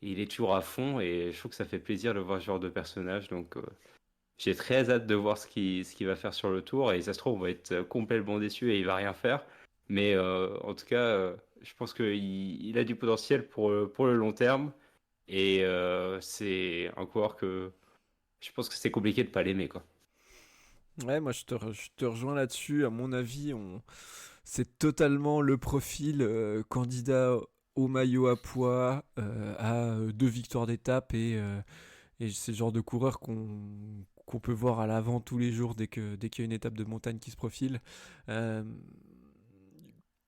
il est toujours à fond. Et je trouve que ça fait plaisir de voir ce genre de personnage. Donc, j'ai très hâte de voir ce qu'il va faire sur le tour. Et ça se trouve, on va être complètement déçu et il va rien faire. Mais en tout cas, je pense qu'il a du potentiel pour le long terme. Et c'est un coureur que je pense que c'est compliqué de pas l'aimer, quoi. Ouais, moi je te rejoins là-dessus. À mon avis, c'est totalement le profil candidat au maillot à poids, à 2 victoires d'étape et c'est le genre de coureur qu'on peut voir à l'avant tous les jours dès qu'il y a une étape de montagne qui se profile. Euh,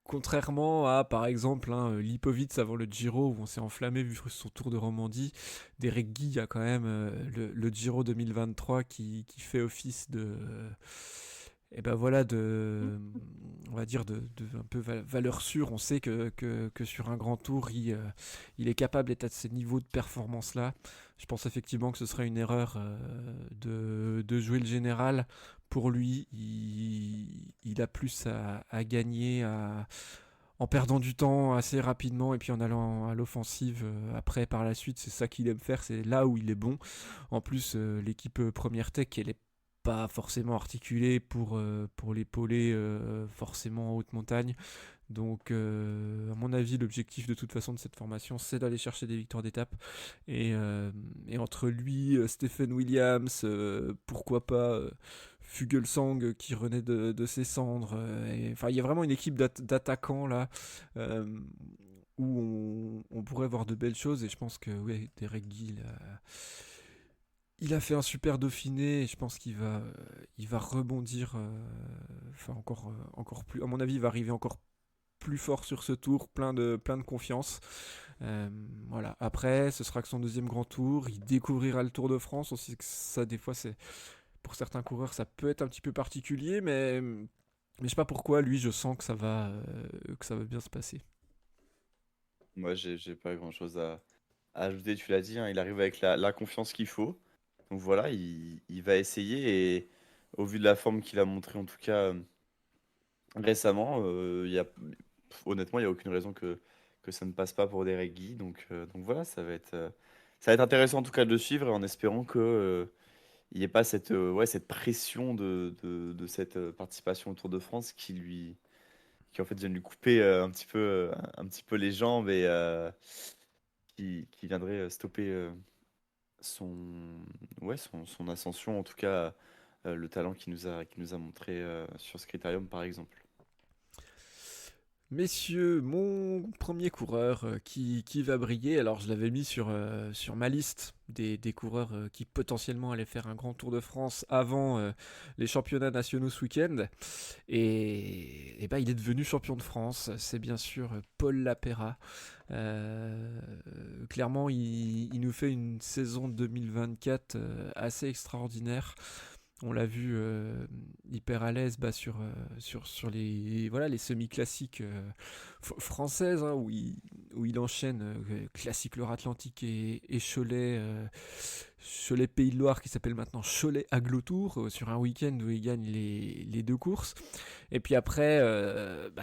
Contrairement à, par exemple, Lipovic avant le Giro, où on s'est enflammé vu son tour de Romandie, Derek Guy a quand même le Giro 2023 qui fait office et ben voilà, on va dire de un peu valeur sûre. On sait que sur un grand tour, il est capable d'être à ce niveau de performance-là. Je pense effectivement que ce serait une erreur de jouer le général. Pour lui, il a plus à gagner en perdant du temps assez rapidement et puis en allant à l'offensive après par la suite. C'est ça qu'il aime faire, c'est là où il est bon. En plus, l'équipe Première Tech, elle est pas forcément articulée pour l'épauler forcément en haute montagne. Donc, à mon avis, l'objectif de toute façon de cette formation, c'est d'aller chercher des victoires d'étape. Et entre lui, Stephen Williams, pourquoi pas Fuglsang qui renaît de ses cendres. Enfin, il y a vraiment une équipe d'attaquants là euh, où on pourrait voir de belles choses. Et je pense que ouais, Derek Guy, il a fait un super Dauphiné. Et je pense il va rebondir. Enfin, encore plus. À mon avis, il va arriver encore plus fort sur ce tour, plein de confiance. Voilà. Après, ce sera que son deuxième grand tour. Il découvrira le Tour de France. On sait que ça, des fois, c'est pour certains coureurs, ça peut être un petit peu particulier, mais je sais pas pourquoi. Lui, je sens que ça va bien se passer. Moi, j'ai pas grand-chose à ajouter. Tu l'as dit, hein, il arrive avec la confiance qu'il faut. Donc voilà, il va essayer et au vu de la forme qu'il a montré en tout cas récemment, honnêtement, il n'y a aucune raison que ça ne passe pas pour Derek Guy. Donc voilà, ça va être intéressant en tout cas de le suivre et en espérant que il n'y ait pas cette pression de cette participation au Tour de France qui en fait vient de lui couper un petit peu les jambes et qui viendrait stopper son, son ascension, en tout cas le talent qu'il nous a montré sur ce critérium par exemple. Messieurs, mon premier coureur qui va briller, alors je l'avais mis sur ma liste des coureurs qui potentiellement allaient faire un grand Tour de France avant les championnats nationaux ce week-end. Et ben, il est devenu champion de France, c'est bien sûr Paul Lapera. Clairement, il nous fait une saison 2024 assez extraordinaire. On l'a vu hyper à l'aise sur les, voilà, les semi-classiques françaises, hein, où il enchaîne classique Loire-Atlantique et Cholet, Cholet Pays de Loire qui s'appelle maintenant Cholet Aglo-Tour, sur un week-end où il gagne les deux courses. Et puis après,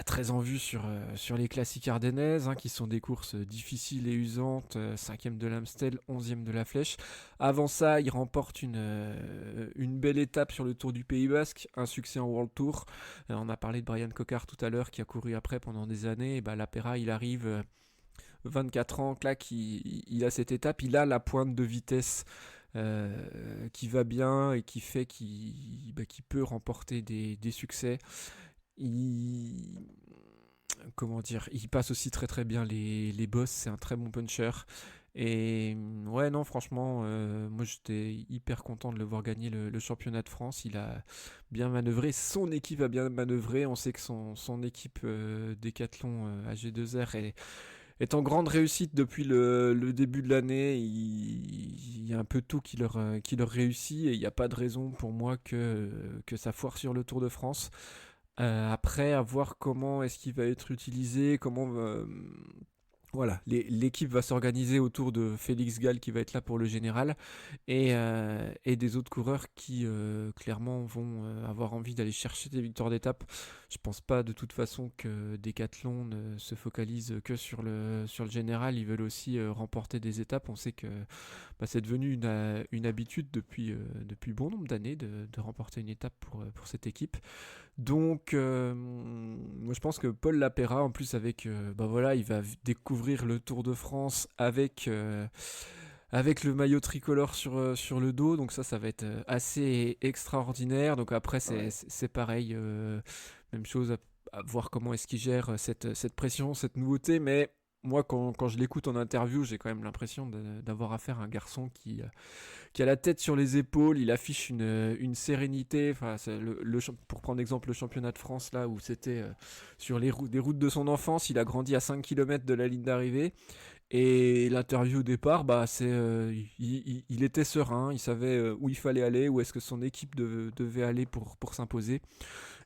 très en vue sur les classiques ardennaises, hein, qui sont des courses difficiles et usantes, 5e de l'Amstel, 11e de la Flèche. Avant ça, il remporte une belle étape sur le Tour du Pays Basque, un succès en World Tour. On a parlé de Brian Cocard tout à l'heure, qui a couru après pendant des années. Et bah, Lapera, il arrive 24 ans, clac, il a cette étape, il a la pointe de vitesse qui va bien et qui fait qu'il peut remporter des succès. Il, comment dire, il passe aussi très très bien les bosses, c'est un très bon puncher. Et ouais, non, franchement, moi j'étais hyper content de le voir gagner le championnat de France. Il a bien manœuvré, son équipe a bien manœuvré. On sait que son équipe Décathlon AG2R est en grande réussite depuis le début de l'année. Il y a un peu tout qui leur réussit et il n'y a pas de raison pour moi que ça foire sur le Tour de France. Après, à voir comment est-ce qu'il va être utilisé, voilà, l'équipe va s'organiser autour de Félix Gall qui va être là pour le général et des autres coureurs qui clairement vont avoir envie d'aller chercher des victoires d'étape. Je pense pas de toute façon que Decathlon ne se focalise que sur le général. Ils veulent aussi remporter des étapes. On sait que c'est devenu une habitude depuis bon nombre d'années de remporter une étape pour cette équipe. Donc, moi je pense que Paul Lapera, en plus avec, voilà, il va découvrir le Tour de France avec le maillot tricolore sur le dos. Donc ça va être assez extraordinaire. Donc après Ouais. c'est pareil, même chose à voir comment est-ce qu'il gère cette pression, cette nouveauté. Mais moi quand je l'écoute en interview, j'ai quand même l'impression d'avoir affaire à un garçon qui a la tête sur les épaules, il affiche une sérénité. Enfin, pour prendre exemple le championnat de France, là où c'était sur des routes de son enfance, il a grandi à 5 km de la ligne d'arrivée. Et l'interview au départ, il était serein, il savait où il fallait aller, où est-ce que son équipe devait aller pour s'imposer.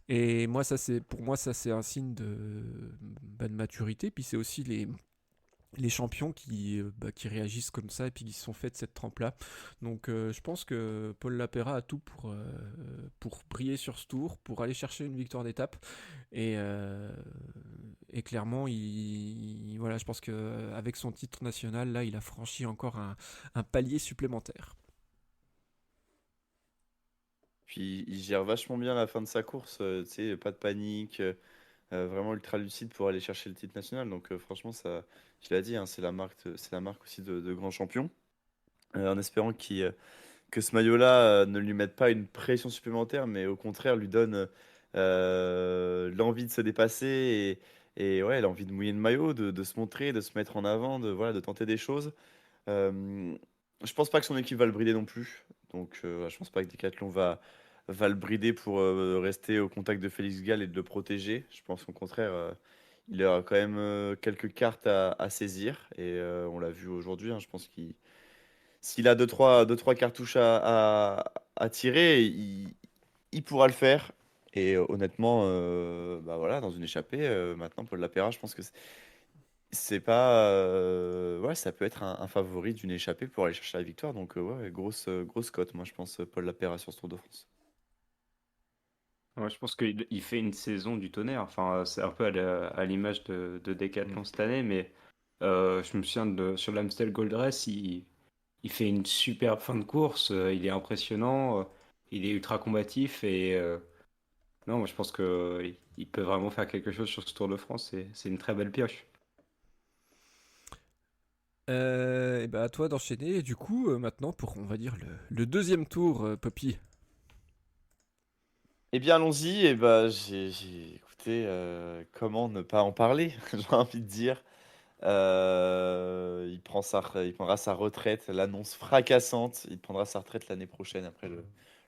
Et moi, pour moi, ça c'est un signe de maturité. Puis c'est aussi les champions qui réagissent comme ça et puis qui se sont fait de cette trempe-là. Donc je pense que Paul Lapera a tout pour briller sur ce tour, pour aller chercher une victoire d'étape. Et, Et clairement, voilà, je pense qu'avec son titre national, là, il a franchi encore un palier supplémentaire. Puis il gère vachement bien la fin de sa course, tu sais, pas de panique, vraiment ultra lucide pour aller chercher le titre national. Donc franchement, ça, je l'ai dit, hein, c'est la marque aussi de grand champion. En espérant que ce maillot-là ne lui mette pas une pression supplémentaire, mais au contraire lui donne l'envie de se dépasser et ouais, l'envie de mouiller le maillot, de se montrer, de se mettre en avant, voilà, de tenter des choses. Euh, je pense pas que son équipe va le brider non plus. Donc je pense pas que Decathlon va le brider pour rester au contact de Félix Gall et de le protéger. Je pense qu'au contraire, il aura quand même quelques cartes à saisir. Et on l'a vu aujourd'hui, hein, je pense qu'il s'il a deux, trois cartouches à tirer, il pourra le faire. Et honnêtement, bah voilà, dans une échappée, maintenant, Paul Lapéra, je pense que c'est pas. Ouais, ça peut être un favori d'une échappée pour aller chercher la victoire. Donc, ouais, grosse cote, moi, je pense, Paul Lapéra sur ce Tour de France. Ouais, je pense qu'il fait une saison du tonnerre. Enfin, c'est un peu à l'image de Mm. Decathlon cette année, mais je me souviens sur l'Amstel Gold Race, il fait une super fin de course. Il est impressionnant, il est ultra combatif et non, moi je pense que il peut vraiment faire quelque chose sur ce Tour de France. C'est une très belle pioche. Et bah à toi d'enchaîner. Et du coup, maintenant, pour, on va dire, le deuxième tour, Poppy. Eh bien, allons-y. Et bah, écouté, comment ne pas en parler, j'ai envie de dire. Il prendra sa retraite, l'annonce fracassante. Il prendra sa retraite l'année prochaine après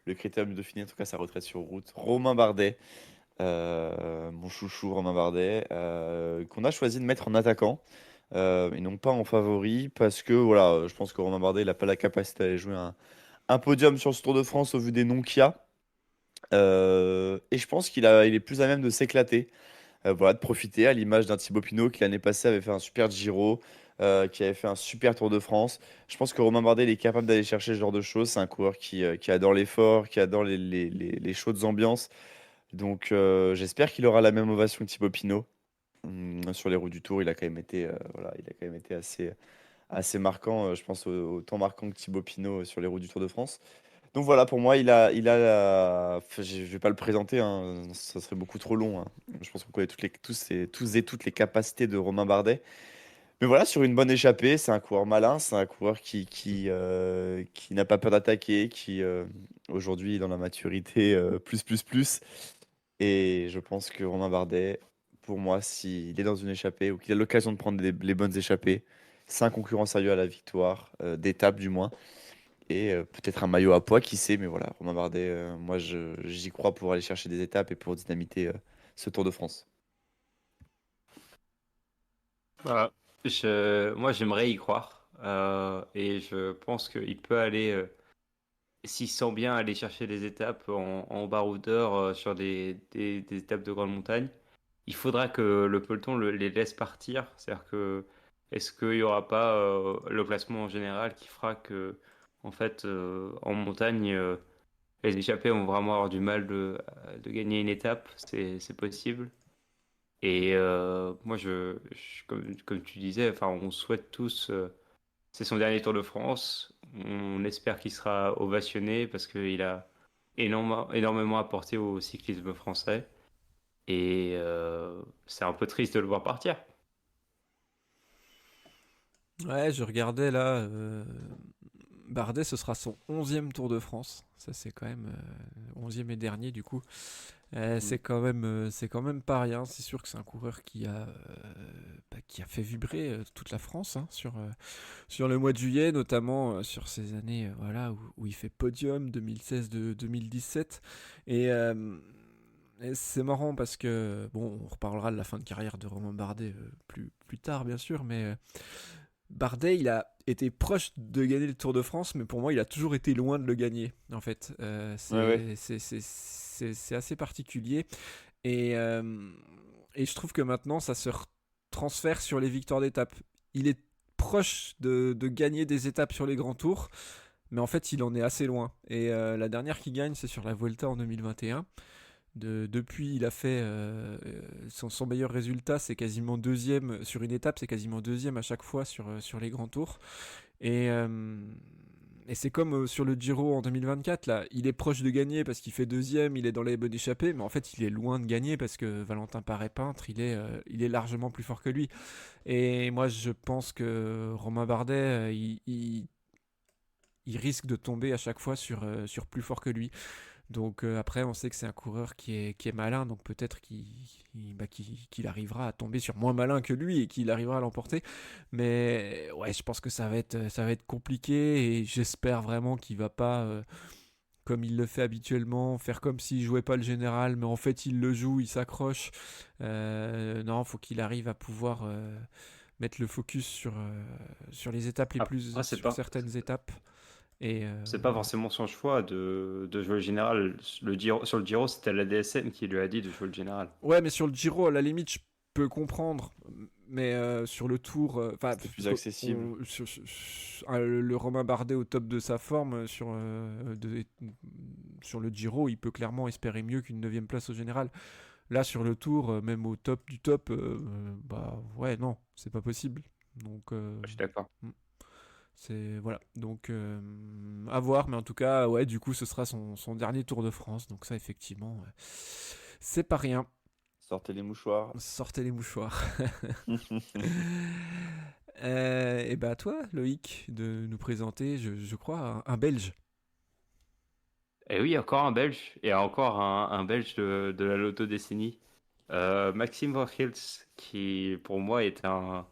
le Critérium du Dauphiné, en tout cas sa retraite sur route. Romain Bardet, mon chouchou Romain Bardet, qu'on a choisi de mettre en attaquant et non pas en favori parce que voilà, je pense que Romain Bardet il n'a pas la capacité à aller jouer un podium sur ce Tour de France au vu des noms qu'il y a. Et je pense il est plus à même de s'éclater. Voilà, de profiter à l'image d'un Thibaut Pinot qui l'année passée avait fait un super Giro, qui avait fait un super Tour de France. Je pense que Romain Bardet il est capable d'aller chercher ce genre de choses. C'est un coureur qui adore l'effort, qui adore les chaudes ambiances. Donc j'espère qu'il aura la même ovation que Thibaut Pinot. Sur les routes du Tour, il a quand même été, voilà, il a quand même été assez marquant. Je pense autant marquant que Thibaut Pinot sur les routes du Tour de France. Donc voilà, pour moi, enfin, je vais pas le présenter, hein, ça serait beaucoup trop long, hein. Je pense qu'on connaît tous et toutes les capacités de Romain Bardet. Mais voilà, sur une bonne échappée, c'est un coureur malin, c'est un coureur qui n'a pas peur d'attaquer, qui aujourd'hui est dans la maturité plus. Et je pense que Romain Bardet, pour moi, s'il est dans une échappée ou qu'il a l'occasion de prendre les bonnes échappées, c'est un concurrent sérieux à la victoire, d'étape du moins. Et peut-être un maillot à poids, qui sait, mais voilà, Romain Bardet, moi j'y crois pour aller chercher des étapes et pour dynamiter ce Tour de France. Voilà. Moi j'aimerais y croire et je pense qu'il peut aller. S'il sent bien aller chercher des étapes en baroudeur sur des étapes de grande montagne, il faudra que le peloton les laisse partir. C'est-à-dire que est-ce qu'il n'y aura pas le classement en général qui fera que, en fait, en montagne, les échappés vont vraiment avoir du mal de gagner une étape. C'est possible. Et moi, comme tu disais, enfin, on souhaite tous. C'est son dernier Tour de France. On espère qu'il sera ovationné parce qu'il a énormément apporté au cyclisme français. Et c'est un peu triste de le voir partir. Ouais, je regardais là. Bardet, ce sera son 11e Tour de France. Ça, c'est quand même 11e et dernier du coup. Mm. C'est quand même pas rien. C'est sûr que c'est un coureur qui a fait vibrer toute la France, hein, sur le mois de juillet, notamment sur ces années voilà, où il fait podium 2016-2017. Et c'est marrant parce que, bon, on reparlera de la fin de carrière de Romain Bardet plus tard, bien sûr, mais Bardet, il a été proche de gagner le Tour de France, mais pour moi, il a toujours été loin de le gagner, en fait. Ouais, ouais. C'est assez particulier. Et, euh, et je trouve que maintenant, ça se transfère sur les victoires d'étape. Il est proche de gagner des étapes sur les grands tours, mais en fait, il en est assez loin. Et la dernière qu'il gagne, c'est sur la Vuelta en 2021. Depuis, il a fait son meilleur résultat, c'est quasiment deuxième sur une étape, c'est quasiment deuxième à chaque fois sur les grands tours. Et, euh, et c'est comme sur le Giro en 2024, là, il est proche de gagner parce qu'il fait deuxième, il est dans les bonnes échappées, mais en fait, il est loin de gagner parce que Valentin Paré-Peintre, il est largement plus fort que lui. Et moi, je pense que Romain Bardet, il risque de tomber à chaque fois sur plus fort que lui. Donc après, on sait que c'est un coureur qui est malin, donc peut-être qu'il arrivera à tomber sur moins malin que lui et qu'il arrivera à l'emporter. Mais ouais, je pense que ça va être compliqué et j'espère vraiment qu'il va pas, comme il le fait habituellement, faire comme s'il jouait pas le général, mais en fait il le joue, il s'accroche. Non, faut qu'il arrive à pouvoir mettre le focus sur les étapes Après, sur certaines étapes. Et c'est pas voilà. forcément son choix de jouer le général. Sur le Giro, c'était la DSM qui lui a dit de jouer le général. Ouais, mais sur le Giro, à la limite, je peux comprendre. Mais sur le Tour, enfin, C'était plus parce que accessible. le Romain Bardet au top de sa forme sur le Giro, il peut clairement espérer mieux qu'une neuvième place au général. Là, sur le Tour, même au top du top, bah ouais, non, c'est pas possible. Donc, Je suis d'accord. mm, c'est voilà. Donc, à voir. Mais en tout cas, ouais, du coup, ce sera son dernier Tour de France. Donc ça, effectivement, c'est pas rien. Sortez les mouchoirs. Sortez les mouchoirs. Et bah à toi, Loïc, de nous présenter, je crois, un Belge. Et oui, encore un Belge, et encore un Belge de la Lotto décennie. Maxime Van Gils, qui pour moi est un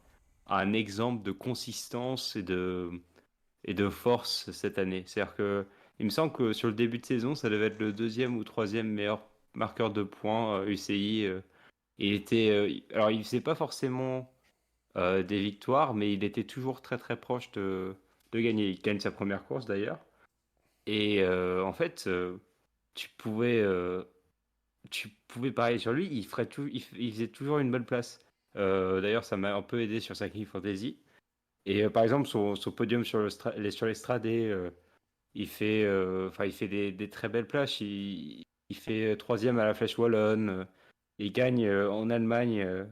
exemple de consistance et de force cette année. C'est-à-dire que il me semble que sur le début de saison, ça devait être le deuxième ou troisième meilleur marqueur de points UCI. Alors il faisait pas forcément des victoires, mais il était toujours très très proche de gagner. Il gagne sa première course d'ailleurs. Et en fait, tu pouvais, euh, tu pouvais parier sur lui, il faisait toujours une bonne place. D'ailleurs, ça m'a un peu aidé sur Sacking Fantasy. Et par exemple, son podium sur l'Estradé, il fait des très belles places. Il fait troisième à la Flèche Wallonne. Il gagne en Allemagne.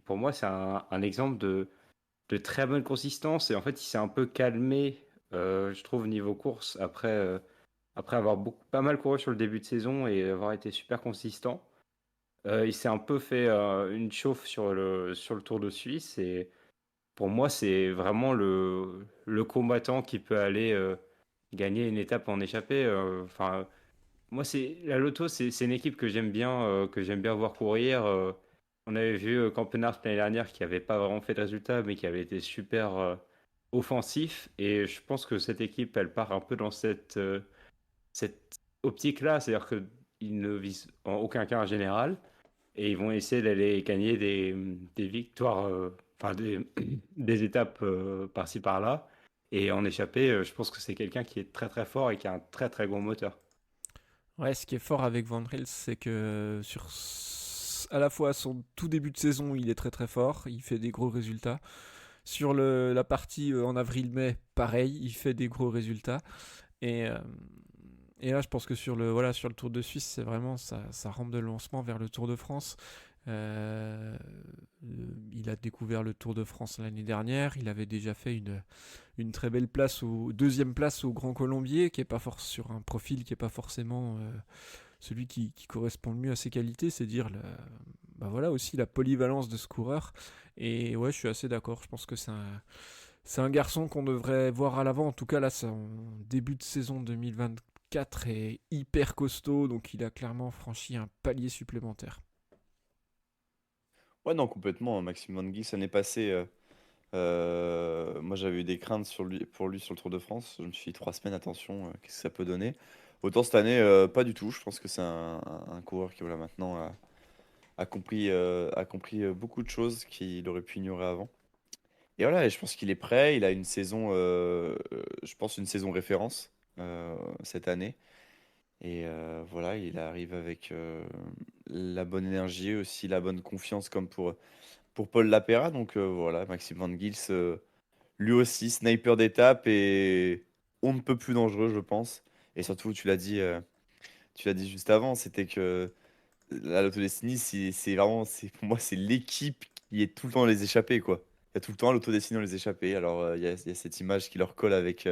Pour moi, c'est un exemple de très bonne consistance. Et en fait, il s'est un peu calmé, je trouve, au niveau course, après avoir pas mal couru sur le début de saison et avoir été super consistant. Il s'est un peu fait une chauffe sur le Tour de Suisse. Et pour moi, c'est vraiment le combattant qui peut aller gagner une étape en échappée. Enfin, moi, la Lotto, c'est une équipe que j'aime bien voir courir. On avait vu Campenard l'année dernière qui n'avait pas vraiment fait de résultats, mais qui avait été super offensif. Et je pense que cette équipe, elle part un peu dans cette optique-là, c'est-à-dire qu'ils ne visent en aucun cas un général, et ils vont essayer d'aller gagner des victoires, enfin des étapes par-ci par-là. Et en échappée, je pense que c'est quelqu'un qui est très très fort et qui a un très très gros moteur. Ouais, ce qui est fort avec Van Rils, c'est que à la fois son tout début de saison, il est très très fort, il fait des gros résultats. Sur la partie en avril-mai, pareil, il fait des gros résultats. Et, euh, et là, je pense que sur le Tour de Suisse, c'est vraiment sa rampe de lancement vers le Tour de France. Euh, il a découvert le Tour de France l'année dernière. Il avait déjà fait une très belle place deuxième place au Grand Colombier, qui est pas sur un profil qui est pas forcément celui qui correspond le mieux à ses qualités. C'est dire bah voilà aussi la polyvalence de ce coureur. Et ouais, je suis assez d'accord. Je pense que c'est un garçon qu'on devrait voir à l'avant. En tout cas, là, son début de saison 2024 est hyper costaud, donc il a clairement franchi un palier supplémentaire. Ouais, non, complètement. Maxime Van Gils, l'année passée, moi j'avais eu des craintes pour lui sur le Tour de France. Je me suis dit 3 semaines, attention, qu'est-ce que ça peut donner? Autant cette année, pas du tout. Je pense que c'est un coureur qui voilà, maintenant a compris beaucoup de choses qu'il aurait pu ignorer avant. Et voilà, et je pense qu'il est prêt. Il a une saison, je pense, une saison référence cette année. Et voilà, il arrive avec la bonne énergie, aussi la bonne confiance, comme pour Paul Lapera. Donc voilà, Maxime Van Gils, lui aussi, sniper d'étape et on ne peut plus dangereux, je pense. Et surtout, tu l'as dit, tu l'as dit juste avant, c'était que la Lotto Destiny, c'est vraiment, pour moi, c'est l'équipe qui est tout le temps dans les échappées, quoi. Il y a tout le temps Lotto Destiny dans les échappées. Alors, il y a cette image qui leur colle avec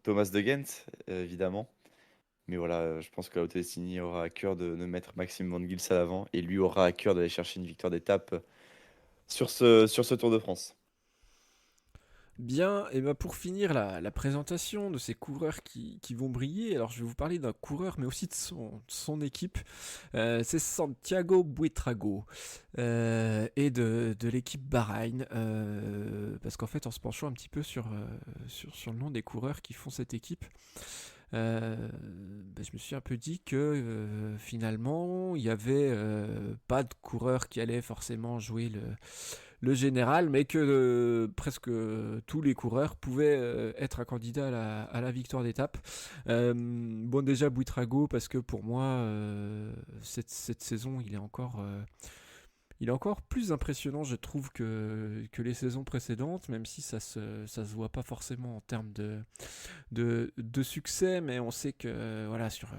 Thomas De Gent, évidemment. Mais voilà, je pense que la Lotto Destiny aura à cœur de mettre Maxime Van Gils à l'avant et lui aura à cœur d'aller chercher une victoire d'étape sur ce Tour de France. Bien, et ben pour finir la présentation de ces coureurs qui vont briller, alors je vais vous parler d'un coureur mais aussi de son équipe. C'est Santiago Buitrago et de l'équipe Bahreïn. Parce qu'en fait, en se penchant un petit peu sur le nom des coureurs qui font cette équipe, je me suis un peu dit que finalement il n'y avait pas de coureur qui allait forcément jouer le général, mais que presque tous les coureurs pouvaient être un candidat à la victoire d'étape. Bon, déjà Buitrago, parce que pour moi, cette saison, il est encore plus impressionnant, je trouve, que les saisons précédentes, même si ça se voit pas forcément en termes de succès, mais on sait que voilà, sur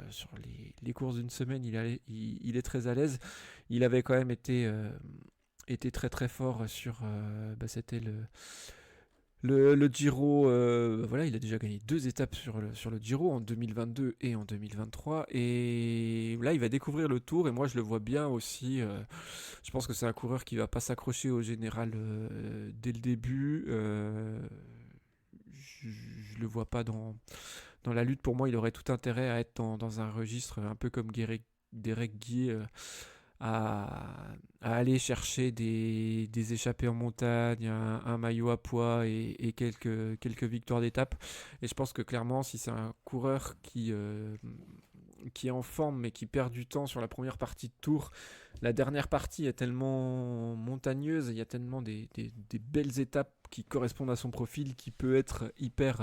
les courses d'une semaine, il est très à l'aise. Il avait quand même été très très fort c'était le Giro. Voilà, il a déjà gagné 2 étapes sur le Giro en 2022 et en 2023. Et là, il va découvrir le Tour. Et moi, je le vois bien aussi. Je pense que c'est un coureur qui va pas s'accrocher au général dès le début. Je le vois pas dans la lutte. Pour moi, il aurait tout intérêt à être dans un registre un peu comme Derek Guy, à aller chercher des échappées en montagne, un maillot à poids et quelques victoires d'étape. Et je pense que clairement, si c'est un coureur qui est en forme mais qui perd du temps sur la première partie de tour, la dernière partie est tellement montagneuse, il y a tellement des belles étapes qui correspondent à son profil qui peut être hyper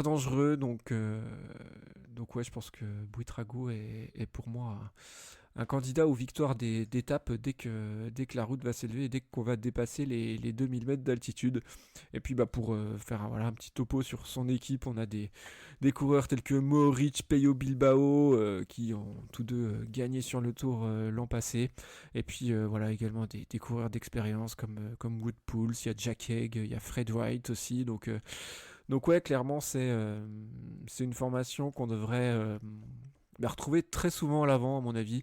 dangereux. Donc ouais, je pense que Buitrago est pour moi un candidat aux victoires d'étape dès que la route va s'élever et dès qu'on va dépasser les 2000 mètres d'altitude. Et puis pour faire voilà, un petit topo sur son équipe, on a des coureurs tels que Mohoric, Peyo Bilbao, qui ont tous deux gagné sur le Tour l'an passé. Et puis voilà, également des coureurs d'expérience comme Wood Poels, il y a Jack Haig, il y a Fred Wright aussi. Donc ouais, clairement, c'est une formation qu'on devrait retrouver très souvent à l'avant, à mon avis.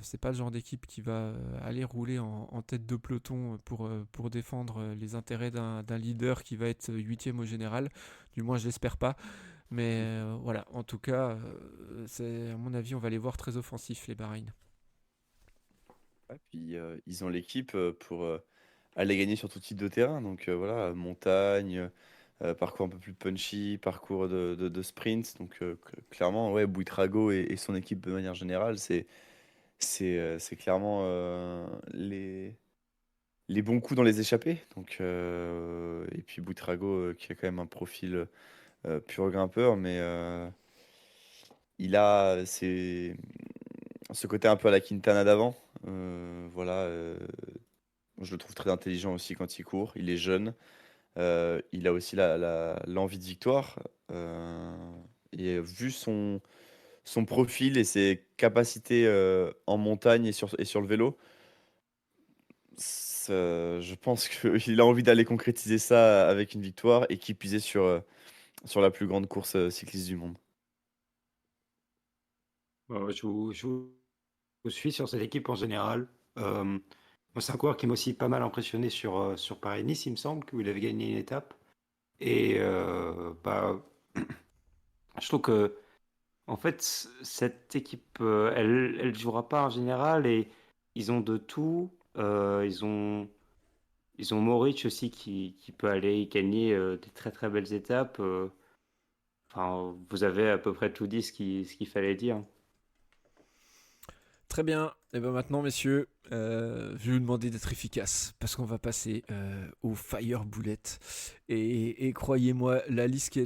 C'est pas le genre d'équipe qui va aller rouler en tête de peloton pour défendre les intérêts d'un leader qui va être 8ème au général. Du moins, je l'espère pas. Mais voilà, en tout cas, à mon avis, on va les voir très offensifs, les Bahreïn. Ouais, puis ils ont l'équipe pour aller gagner sur tout type de terrain. Donc voilà, montagne, parcours un peu plus punchy, parcours de sprint. Donc clairement, ouais, Buitrago et son équipe de manière générale, c'est clairement les bons coups dans les échappées. Donc, et puis Buitrago qui a quand même un profil pur grimpeur, mais il a ce côté un peu à la Quintana d'avant. Voilà, je le trouve très intelligent aussi quand il court. Il est jeune. Il a aussi l'envie de victoire. Et vu son profil et ses capacités en montagne et sur le vélo, je pense qu'il a envie d'aller concrétiser ça avec une victoire et qui puisait sur la plus grande course cycliste du monde. Je vous suis sur cette équipe en général. Moi, c'est un coureur qui m'a aussi pas mal impressionné sur Paris-Nice, il me semble, où il avait gagné une étape. Et je trouve que, en fait, cette équipe, elle jouera pas en général et ils ont de tout. Ils ont Mohoric aussi qui peut aller gagner des très très belles étapes. Enfin, vous avez à peu près tout dit ce qu'il fallait dire. Très bien. Et bien maintenant, messieurs, Je vais vous demander d'être efficace parce qu'on va passer au Fire Bullet. Et croyez-moi, la liste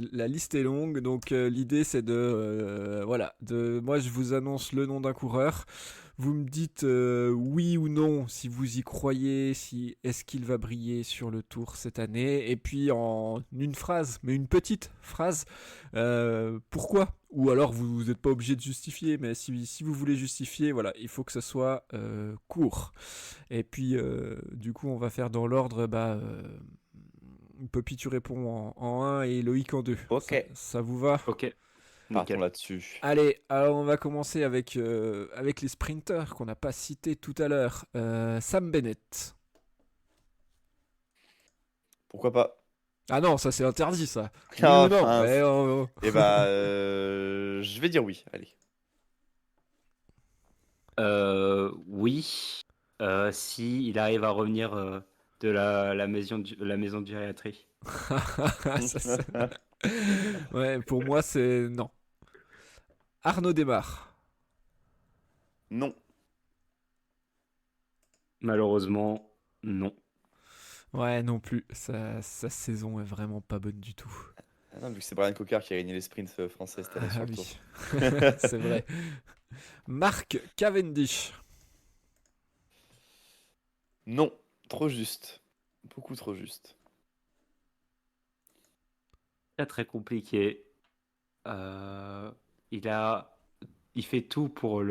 est longue. Donc l'idée c'est moi je vous annonce le nom d'un coureur. Vous me dites oui ou non si vous y croyez, si est-ce qu'il va briller sur le Tour cette année. Et puis en une phrase, mais une petite phrase, pourquoi? Ou alors vous n'êtes pas obligé de justifier, mais si vous voulez justifier, voilà, il faut que ce soit court. Et puis du coup on va faire dans l'ordre, Poppy tu réponds en 1 et Loïc en 2. Ok. Ça vous va? Ok, Partons nickel. là-dessus. Allez, alors on va commencer avec les sprinters qu'on n'a pas cités tout à l'heure. Sam Bennett. Pourquoi pas? Ah non, ça c'est interdit ça. Oui ou Ah, non? mince. Oh. Et bah, je vais dire oui. Allez. Oui, si il arrive à revenir de la maison de gériatrie. Ouais, pour moi c'est non. Arnaud Démarre. Non. Malheureusement, non. Ouais, non plus. Sa saison est vraiment pas bonne du tout. Ah non, vu que c'est Brian Cocard qui a gagné les sprints français cette année sur Ah le Tour. oui, c'est vrai. Marc Cavendish. Non. Trop juste. Beaucoup trop juste. Très très compliqué. Euh, il a, il fait tout pour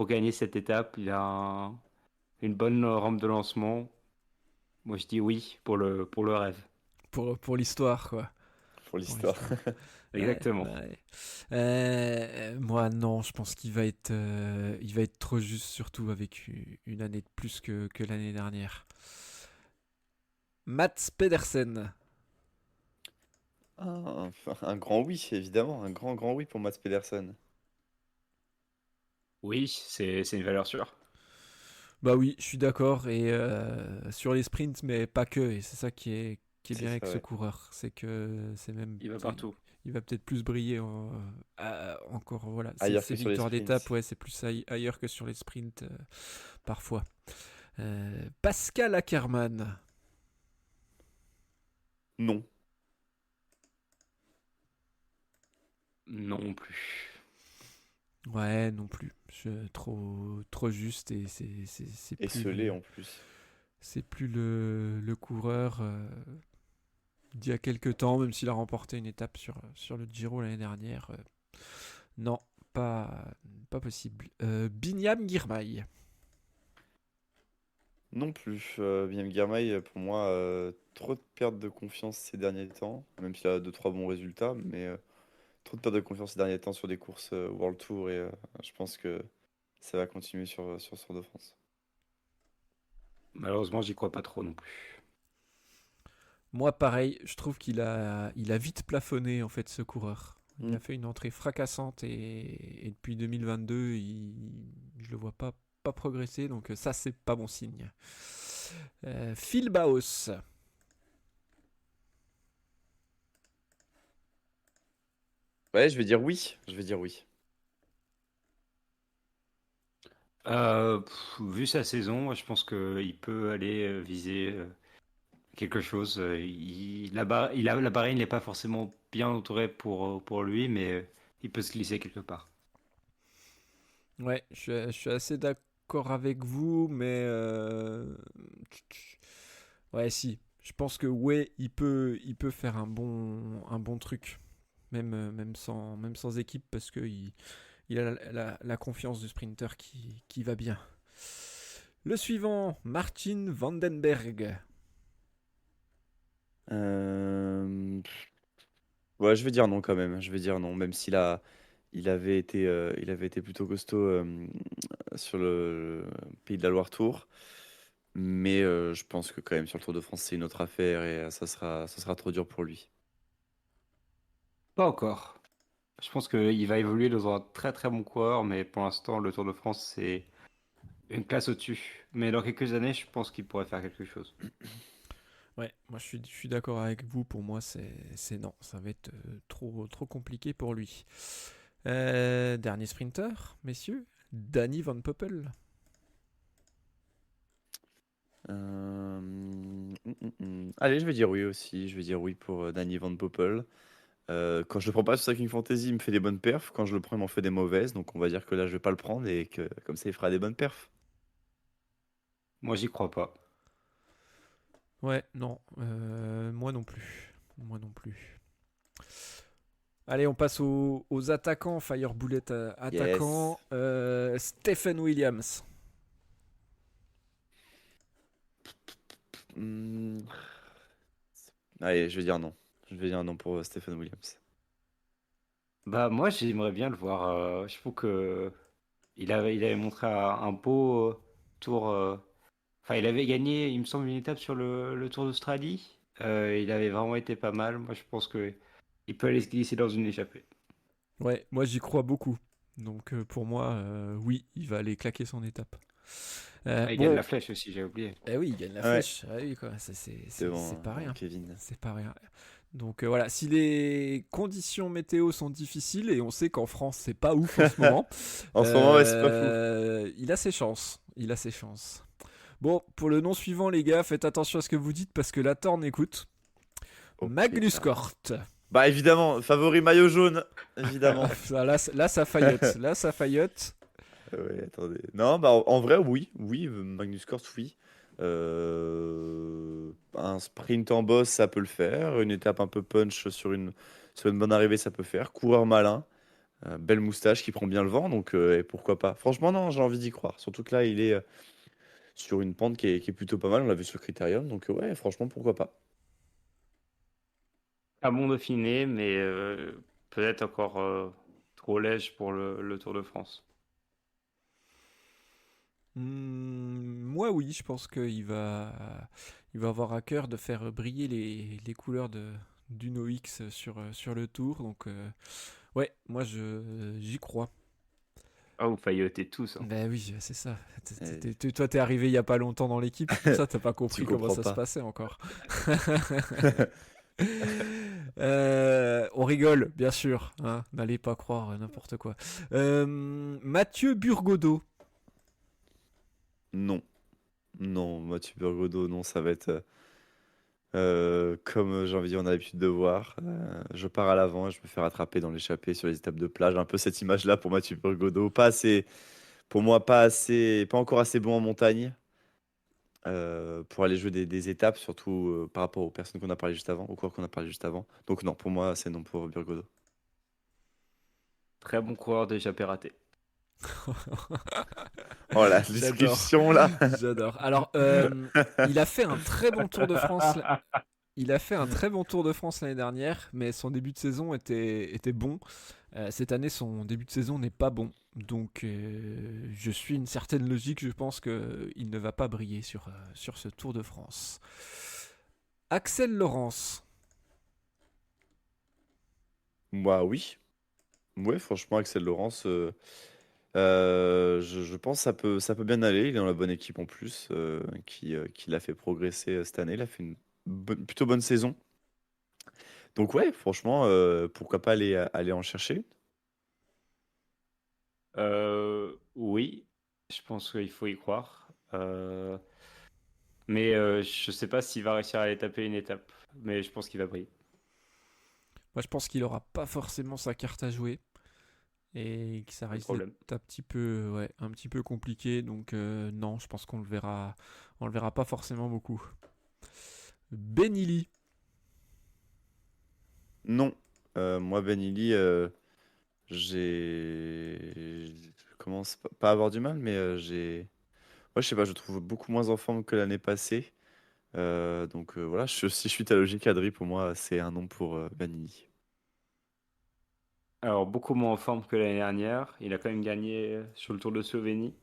gagner cette étape. Il a une bonne rampe de lancement. Moi, je dis oui pour le rêve. Pour l'histoire, quoi. Pour Pour l'histoire. l'histoire. Exactement. Ouais. Moi, non, je pense il va être trop juste, surtout avec une année de plus que l'année dernière. Mats Pedersen. Ah, un grand oui, évidemment. Un grand oui pour Mats Pedersen. Oui, c'est une valeur sûre. Bah oui, je suis d'accord. Et sur les sprints, mais pas que. Et c'est ça qui est C'est bien avec ça, ce ouais. coureur. C'est que c'est même. Il va partout. Il va peut-être plus briller encore. Voilà. Ailleurs Ses que sur les victoires d'étape, sprints. ouais, c'est plus ailleurs que sur les sprints parfois. Pascal Ackermann. Non. Non plus. Ouais, non plus. Trop juste et c'est Et plus Pelé en plus. c'est plus le coureur d'il y a quelques temps, même s'il a remporté une étape sur le Giro l'année dernière. Non, pas, pas possible. Binyam Girmay. Non plus. William Girmay, pour moi, trop de perte de confiance ces derniers temps. Même s'il a 2-3 bons résultats, mais trop de perte de confiance ces derniers temps sur des courses World Tour. Et je pense que ça va continuer sur ce Tour de France. Malheureusement, j'y crois pas trop non plus. Moi, pareil, je trouve il a vite plafonné en fait ce coureur. Il Mm. a fait une entrée fracassante et depuis 2022, je le vois pas progresser, donc ça c'est pas bon signe. Phil Baos. Ouais, je vais dire oui. Je vais dire oui. Vu sa saison, moi, je pense qu'il peut aller viser quelque chose. La Bahreïn n'est pas forcément bien entourée pour lui, mais il peut se glisser quelque part. Ouais, je suis assez d'accord avec vous, mais ouais, si. Je pense que ouais, il peut faire un bon truc, même sans équipe, parce que il a la confiance du sprinter qui va bien. Le suivant, Martin Vandenberg. Euh, Ouais, je vais dire non quand même. Je vais dire non, même il avait été plutôt costaud sur le Pays de la Loire Tour. Mais je pense que quand même sur le Tour de France, c'est une autre affaire et ça sera trop dur pour lui. Pas encore. Je pense qu'il va évoluer dans un très très bon coureur, mais pour l'instant, le Tour de France, c'est une classe au-dessus. Mais dans quelques années, je pense qu'il pourrait faire quelque chose. Ouais, moi je suis d'accord avec vous. Pour moi, c'est non. Ça va être trop compliqué pour lui. Dernier sprinter, messieurs. Danny Van Poppel. Allez, je vais dire oui aussi. Je vais dire oui pour Danny Van Poppel. Quand je le prends pas sur Stacking Fantasy, il me fait des bonnes perfs. Quand je le prends, il m'en fait des mauvaises. Donc on va dire que là, je vais pas le prendre et que comme ça, il fera des bonnes perfs. Moi, j'y crois pas. Ouais, non. Moi non plus. Moi non plus. Allez, on passe aux attaquants. Fire Bullet Yes. attaquant. Stephen Williams. Hmm, Allez, je vais dire non. Je vais dire non pour Stephen Williams. Bah, moi, j'aimerais bien le voir. Je trouve que il avait montré un beau tour. Enfin, il avait gagné, il me semble, une étape sur le Tour d'Australie. Il avait vraiment été pas mal. Moi, je pense que il peut aller se glisser dans une échappée. Ouais, moi j'y crois beaucoup. Donc pour moi, oui, il va aller claquer son étape. Ah, il gagne Bon, la flèche aussi, j'ai oublié. eh oui, il gagne la Ouais, flèche. Ah oui, quoi. C'est devant pas rien. Kevin. C'est pas rien. Donc voilà, si les conditions météo sont difficiles, et on sait qu'en France c'est pas ouf en ce moment, En ce moment, ouais, c'est pas fou. il a ses chances. Il a ses chances. Bon, pour le nom suivant, les gars, faites attention à ce que vous dites parce que la Torne écoute. Oh Magnus putain. Cort. Bah évidemment, favori maillot jaune, évidemment. Là, ça faillote. Là, ça faillote. Ouais, attendez. Non, bah en vrai, oui, oui, Magnus Cort, oui. Un sprint en boss, ça peut le faire. Une étape un peu punch sur une bonne arrivée, ça peut faire. Coureur malin, belle moustache qui prend bien le vent, donc et pourquoi pas. Franchement, non, j'ai envie d'y croire. Surtout que là, il est sur une pente qui est plutôt pas mal. On l'a vu sur Critérium, donc ouais, franchement, pourquoi pas. Pas bon Dauphiné, mais peut-être encore trop léger pour le Tour de France. Moi, oui, je pense il va avoir à cœur de faire briller les couleurs d'Uno X sur le tour. Donc, ouais, moi, j'y crois. Ah, vous faillotez tous, hein. Ben oui, c'est ça. Euh, Toi, t'es arrivé il y a pas longtemps dans l'équipe, c'est pour ça t'as pas Tu compris comment comprends ça se pas. passait encore. On rigole, bien sûr. Hein, n'allez pas croire n'importe quoi. Mathieu Burgodeau. Non, non, Mathieu Burgodeau, non, ça va être comme j'ai envie de dire, on a l'habitude de voir. Je pars à l'avant et je me fais rattraper dans l'échappée sur les étapes de plage. Un peu cette image-là pour Mathieu Burgodeau. Pas assez, pour moi, pas encore assez bon en montagne pour aller jouer des étapes, surtout par rapport aux personnes qu'on a parlé juste avant, aux coureurs qu'on a parlé juste avant. Donc non, pour moi, c'est non pour Burgodeau. Très bon coureur d'échappée raté. Oh la J'adore, discussion là. j'adore. Alors, il a fait un très bon Tour de France. Il a fait un très bon Tour de France l'année dernière, mais son début de saison était bon. Cette année, son début de saison n'est pas bon. Donc, je suis une certaine logique. Je pense qu'il ne va pas briller sur ce Tour de France. Axel Laurence. Moi, oui. Ouais, franchement, Axel Laurence, je pense que ça peut bien aller. Il est dans la bonne équipe en plus, qui l'a fait progresser cette année. Il a fait une plutôt bonne saison. Donc ouais, franchement, pourquoi pas aller en chercher? Oui, je pense qu'il faut y croire. Mais je sais pas s'il va réussir à aller taper une étape. Mais je pense qu'il va briller. Moi, je pense qu'il aura pas forcément sa carte à jouer et que ça Pas de risque d'être problème. un petit peu compliqué. Donc, non, je pense on le verra pas forcément beaucoup. Benili. Non. Moi, Benili, je commence pas à avoir du mal, mais ouais, je sais pas, je le trouve beaucoup moins en forme que l'année passée. Donc voilà, si je suis ta logique, Adri, pour moi, c'est un nom pour Benili. Alors, beaucoup moins en forme que l'année dernière. Il a quand même gagné sur le Tour de Slovénie.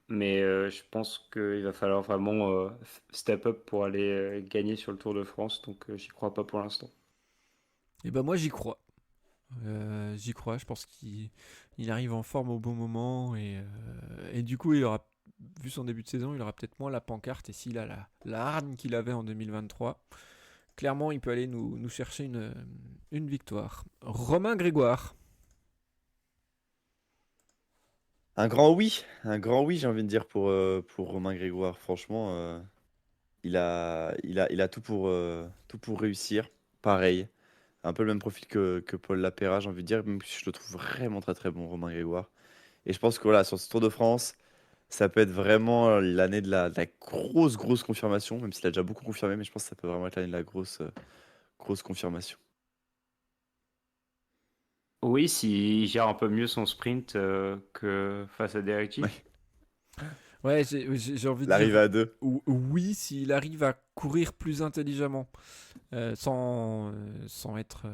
Mais je pense qu'il va falloir vraiment step up pour aller gagner sur le Tour de France. Donc, j'y crois pas pour l'instant. Et ben moi, j'y crois. J'y crois. Je pense qu'il arrive en forme au bon moment et du coup, vu son début de saison, il aura peut-être moins la pancarte et s'il a la hargne qu'il avait en 2023. Clairement, il peut aller nous chercher une victoire. Romain Grégoire. Un grand oui, j'ai envie de dire pour Romain Grégoire. Franchement, il a tout pour réussir. Pareil, un peu le même profil que Paul Lapéra, j'ai envie de dire, même si je le trouve vraiment très très bon, Romain Grégoire. Et je pense que voilà, sur ce Tour de France, ça peut être vraiment l'année de la grosse confirmation, même s'il a déjà beaucoup confirmé, mais je pense que ça peut vraiment être l'année de la grosse confirmation. Oui, s'il gère un peu mieux son sprint que face à Ouais. Derek. Ouais, j'ai envie de L'arrivée dire à deux. oui s'il arrive à courir plus intelligemment, sans être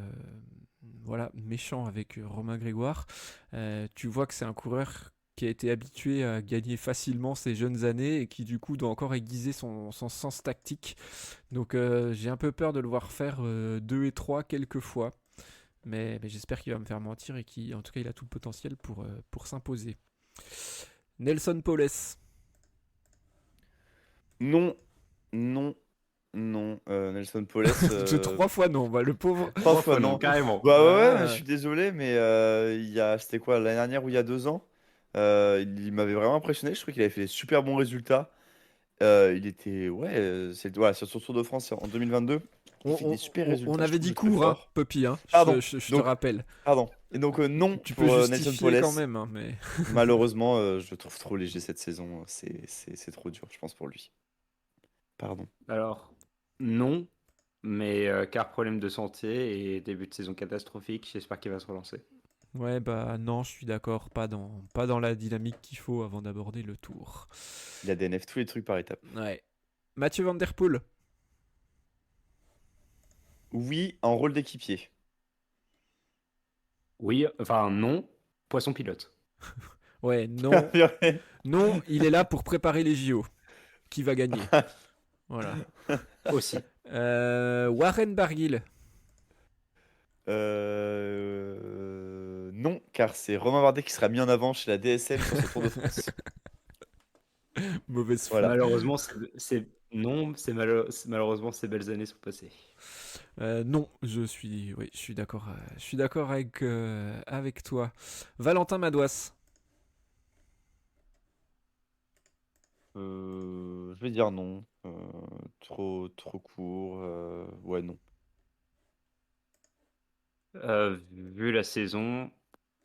voilà, méchant avec Romain Grégoire. Tu vois que c'est un coureur qui a été habitué à gagner facilement ses jeunes années et qui du coup doit encore aiguiser son sens tactique. Donc j'ai un peu peur de le voir faire 2 et 3 quelques fois. Mais j'espère qu'il va me faire mentir et qu'en tout cas il a tout le potentiel pour s'imposer. Nelson Poles. Non, non, non. Nelson Poles, De 3 fois non, bah, le pauvre. 3 fois non, non. carrément. Bah ouais, mais je Ah, suis désolé, mais c'était quoi, l'année dernière ou il y a 2 ans? Il m'avait vraiment impressionné. Je trouvais qu'il avait fait des super bons résultats. Il était, ouais, voilà, sur son Tour de France en 2022, il fait des super on résultats. Je avait trouve dit le très court, hein, fort. Puppy, hein, Pardon. je te Donc, rappelle. pardon. Et donc, non Tu peux pour Nelson justifier Poles. quand même, hein, mais. Malheureusement, je le trouve trop léger cette saison. C'est trop dur, je pense, pour lui. Pardon. Alors, non, mais car problème de santé et début de saison catastrophique, j'espère qu'il va se relancer. Ouais, bah non, je suis d'accord, pas dans la dynamique qu'il faut avant d'aborder le tour. Il a DNF tous les trucs par étape. Ouais. Mathieu Van Der Poel. Oui, en rôle d'équipier. Oui, enfin non, poisson pilote. Ouais, non. Non, il est là pour préparer les JO. Qui va gagner? Voilà. Aussi. Warren Barguil. Non, car c'est Romain Bardet qui sera mis en avant chez la DSM sur ce Tour de France. Mauvaise foi. Voilà. Malheureusement, non, malheureusement ces belles années sont passées. Non, oui, je suis d'accord avec toi. Valentin Madouas. Je vais dire non. Trop court. Ouais, non. Vu la saison,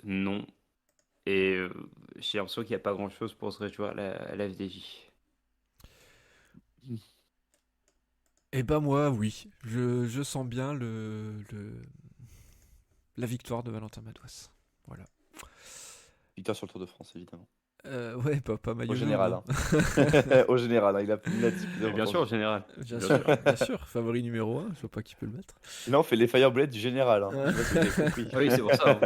non. Et j'ai l'impression qu'il n'y a pas grand-chose pour se réjouir à la FDJ. Eh ben moi, oui. Je sens bien la victoire de Valentin Madouas. Voilà. Victoire sur le Tour de France, évidemment. Ouais, pas Au maillot jaune, général, hein. hein. Au général, hein, il l'a dit Mais plusieurs bien fois. sûr, en général. Bien Bien sûr, sûr. bien sûr. Favori numéro 1, je vois pas qui peut le mettre. Là, on fait les Fireblades du général. Hein. Je sais pas si vous avez compris. Oui, c'est pour ça. Hein.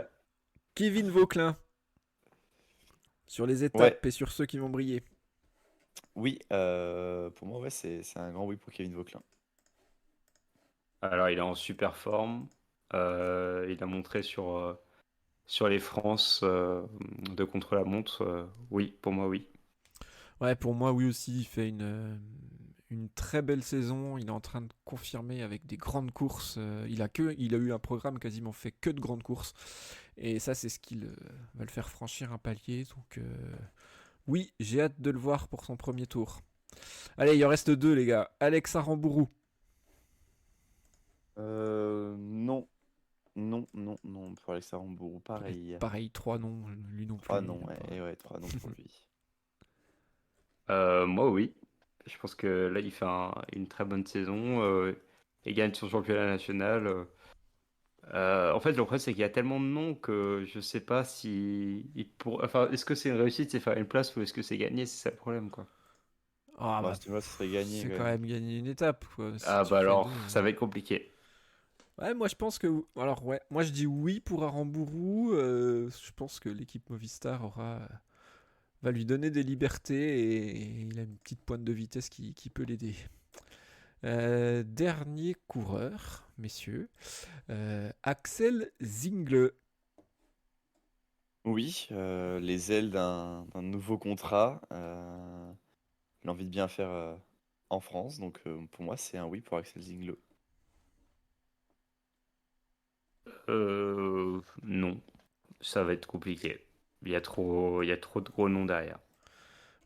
Kevin Vauquelin. Sur les Ouais, étapes et sur ceux qui vont briller. oui. Pour moi, ouais, c'est un grand oui pour Kevin Vauquelin. Alors, il est en super forme. Il a montré sur les France de contre-la-montre. Oui, pour moi, oui. Ouais, pour moi, oui aussi, il fait une très belle saison. Il est en train de confirmer avec des grandes courses. Il a eu un programme quasiment fait que de grandes courses. Et ça, c'est ce qui va le faire franchir un palier. Donc, oui, j'ai hâte de le voir pour son premier tour. Allez, il en reste 2, les gars. Alex Arambourou. Non. Non, non, non. Pour Alex Arambourou, pareil. Pareil, 3 non, lui non plus. 3 non, il a ouais. pas- Et ouais, 3 non pour lui. Moi, oui. Je pense que là, il fait une très bonne saison. Il gagne son championnat national. En fait, le problème, c'est qu'il y a tellement de noms que je sais pas si Enfin, est-ce que c'est une réussite, c'est faire une place ou est-ce que c'est gagner, c'est ça le problème, quoi. Ah Bah, à bah, ce niveau-là, ça serait gagné c'est quand quand même. même gagner une étape, quoi. Si Ah tu bah fais alors, deux. ça va être compliqué. Ouais, moi je pense que. Alors, ouais, moi je dis oui pour Arambourou. Je pense que l'équipe Movistar va lui donner des libertés et il a une petite pointe de vitesse qui peut l'aider. Dernier coureur, messieurs. Axel Zingle. Oui, les ailes d'un nouveau contrat. Il a envie de bien faire en France. Donc, pour moi, c'est un oui pour Axel Zinglo. Non, ça va être compliqué. Il y a trop de gros noms derrière.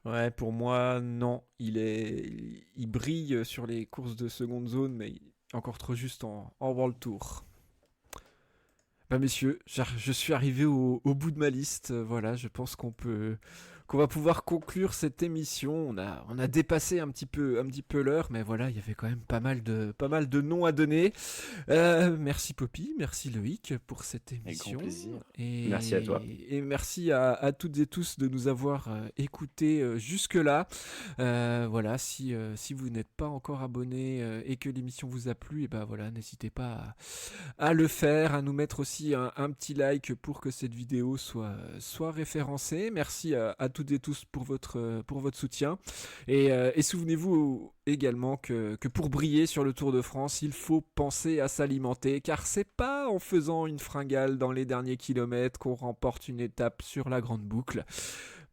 Ouais, pour moi, non. Il brille sur les courses de seconde zone, mais encore trop juste en World Tour. Bah messieurs, je suis arrivé au bout de ma liste. Voilà, je pense qu'on va pouvoir conclure cette émission. On a dépassé un petit peu l'heure, mais voilà, il y avait quand même pas mal de noms à donner. Merci Poppy, merci Loïc pour cette Avec grand émission. plaisir. Et, Merci à toi. Et merci à toutes et tous de nous avoir écoutés jusque-là. Voilà, si vous n'êtes pas encore abonné et que l'émission vous a plu, et ben voilà, n'hésitez pas à le faire, à nous mettre aussi un petit like pour que cette vidéo soit référencée. Merci à toutes et tous pour votre soutien. Et souvenez-vous également que pour briller sur le Tour de France, il faut penser à s'alimenter, car c'est pas en faisant une fringale dans les derniers kilomètres qu'on remporte une étape sur la grande boucle.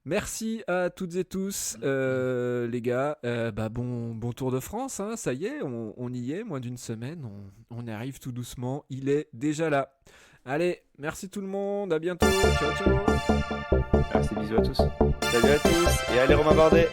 Merci à toutes et tous, les gars. Bon Tour de France, hein, ça y est, on y est, moins d'une semaine, on arrive tout doucement, il est déjà là. Allez, merci tout le monde, à bientôt, ciao ciao. Merci, bisous à tous. Salut à tous et allez Romain Bardet.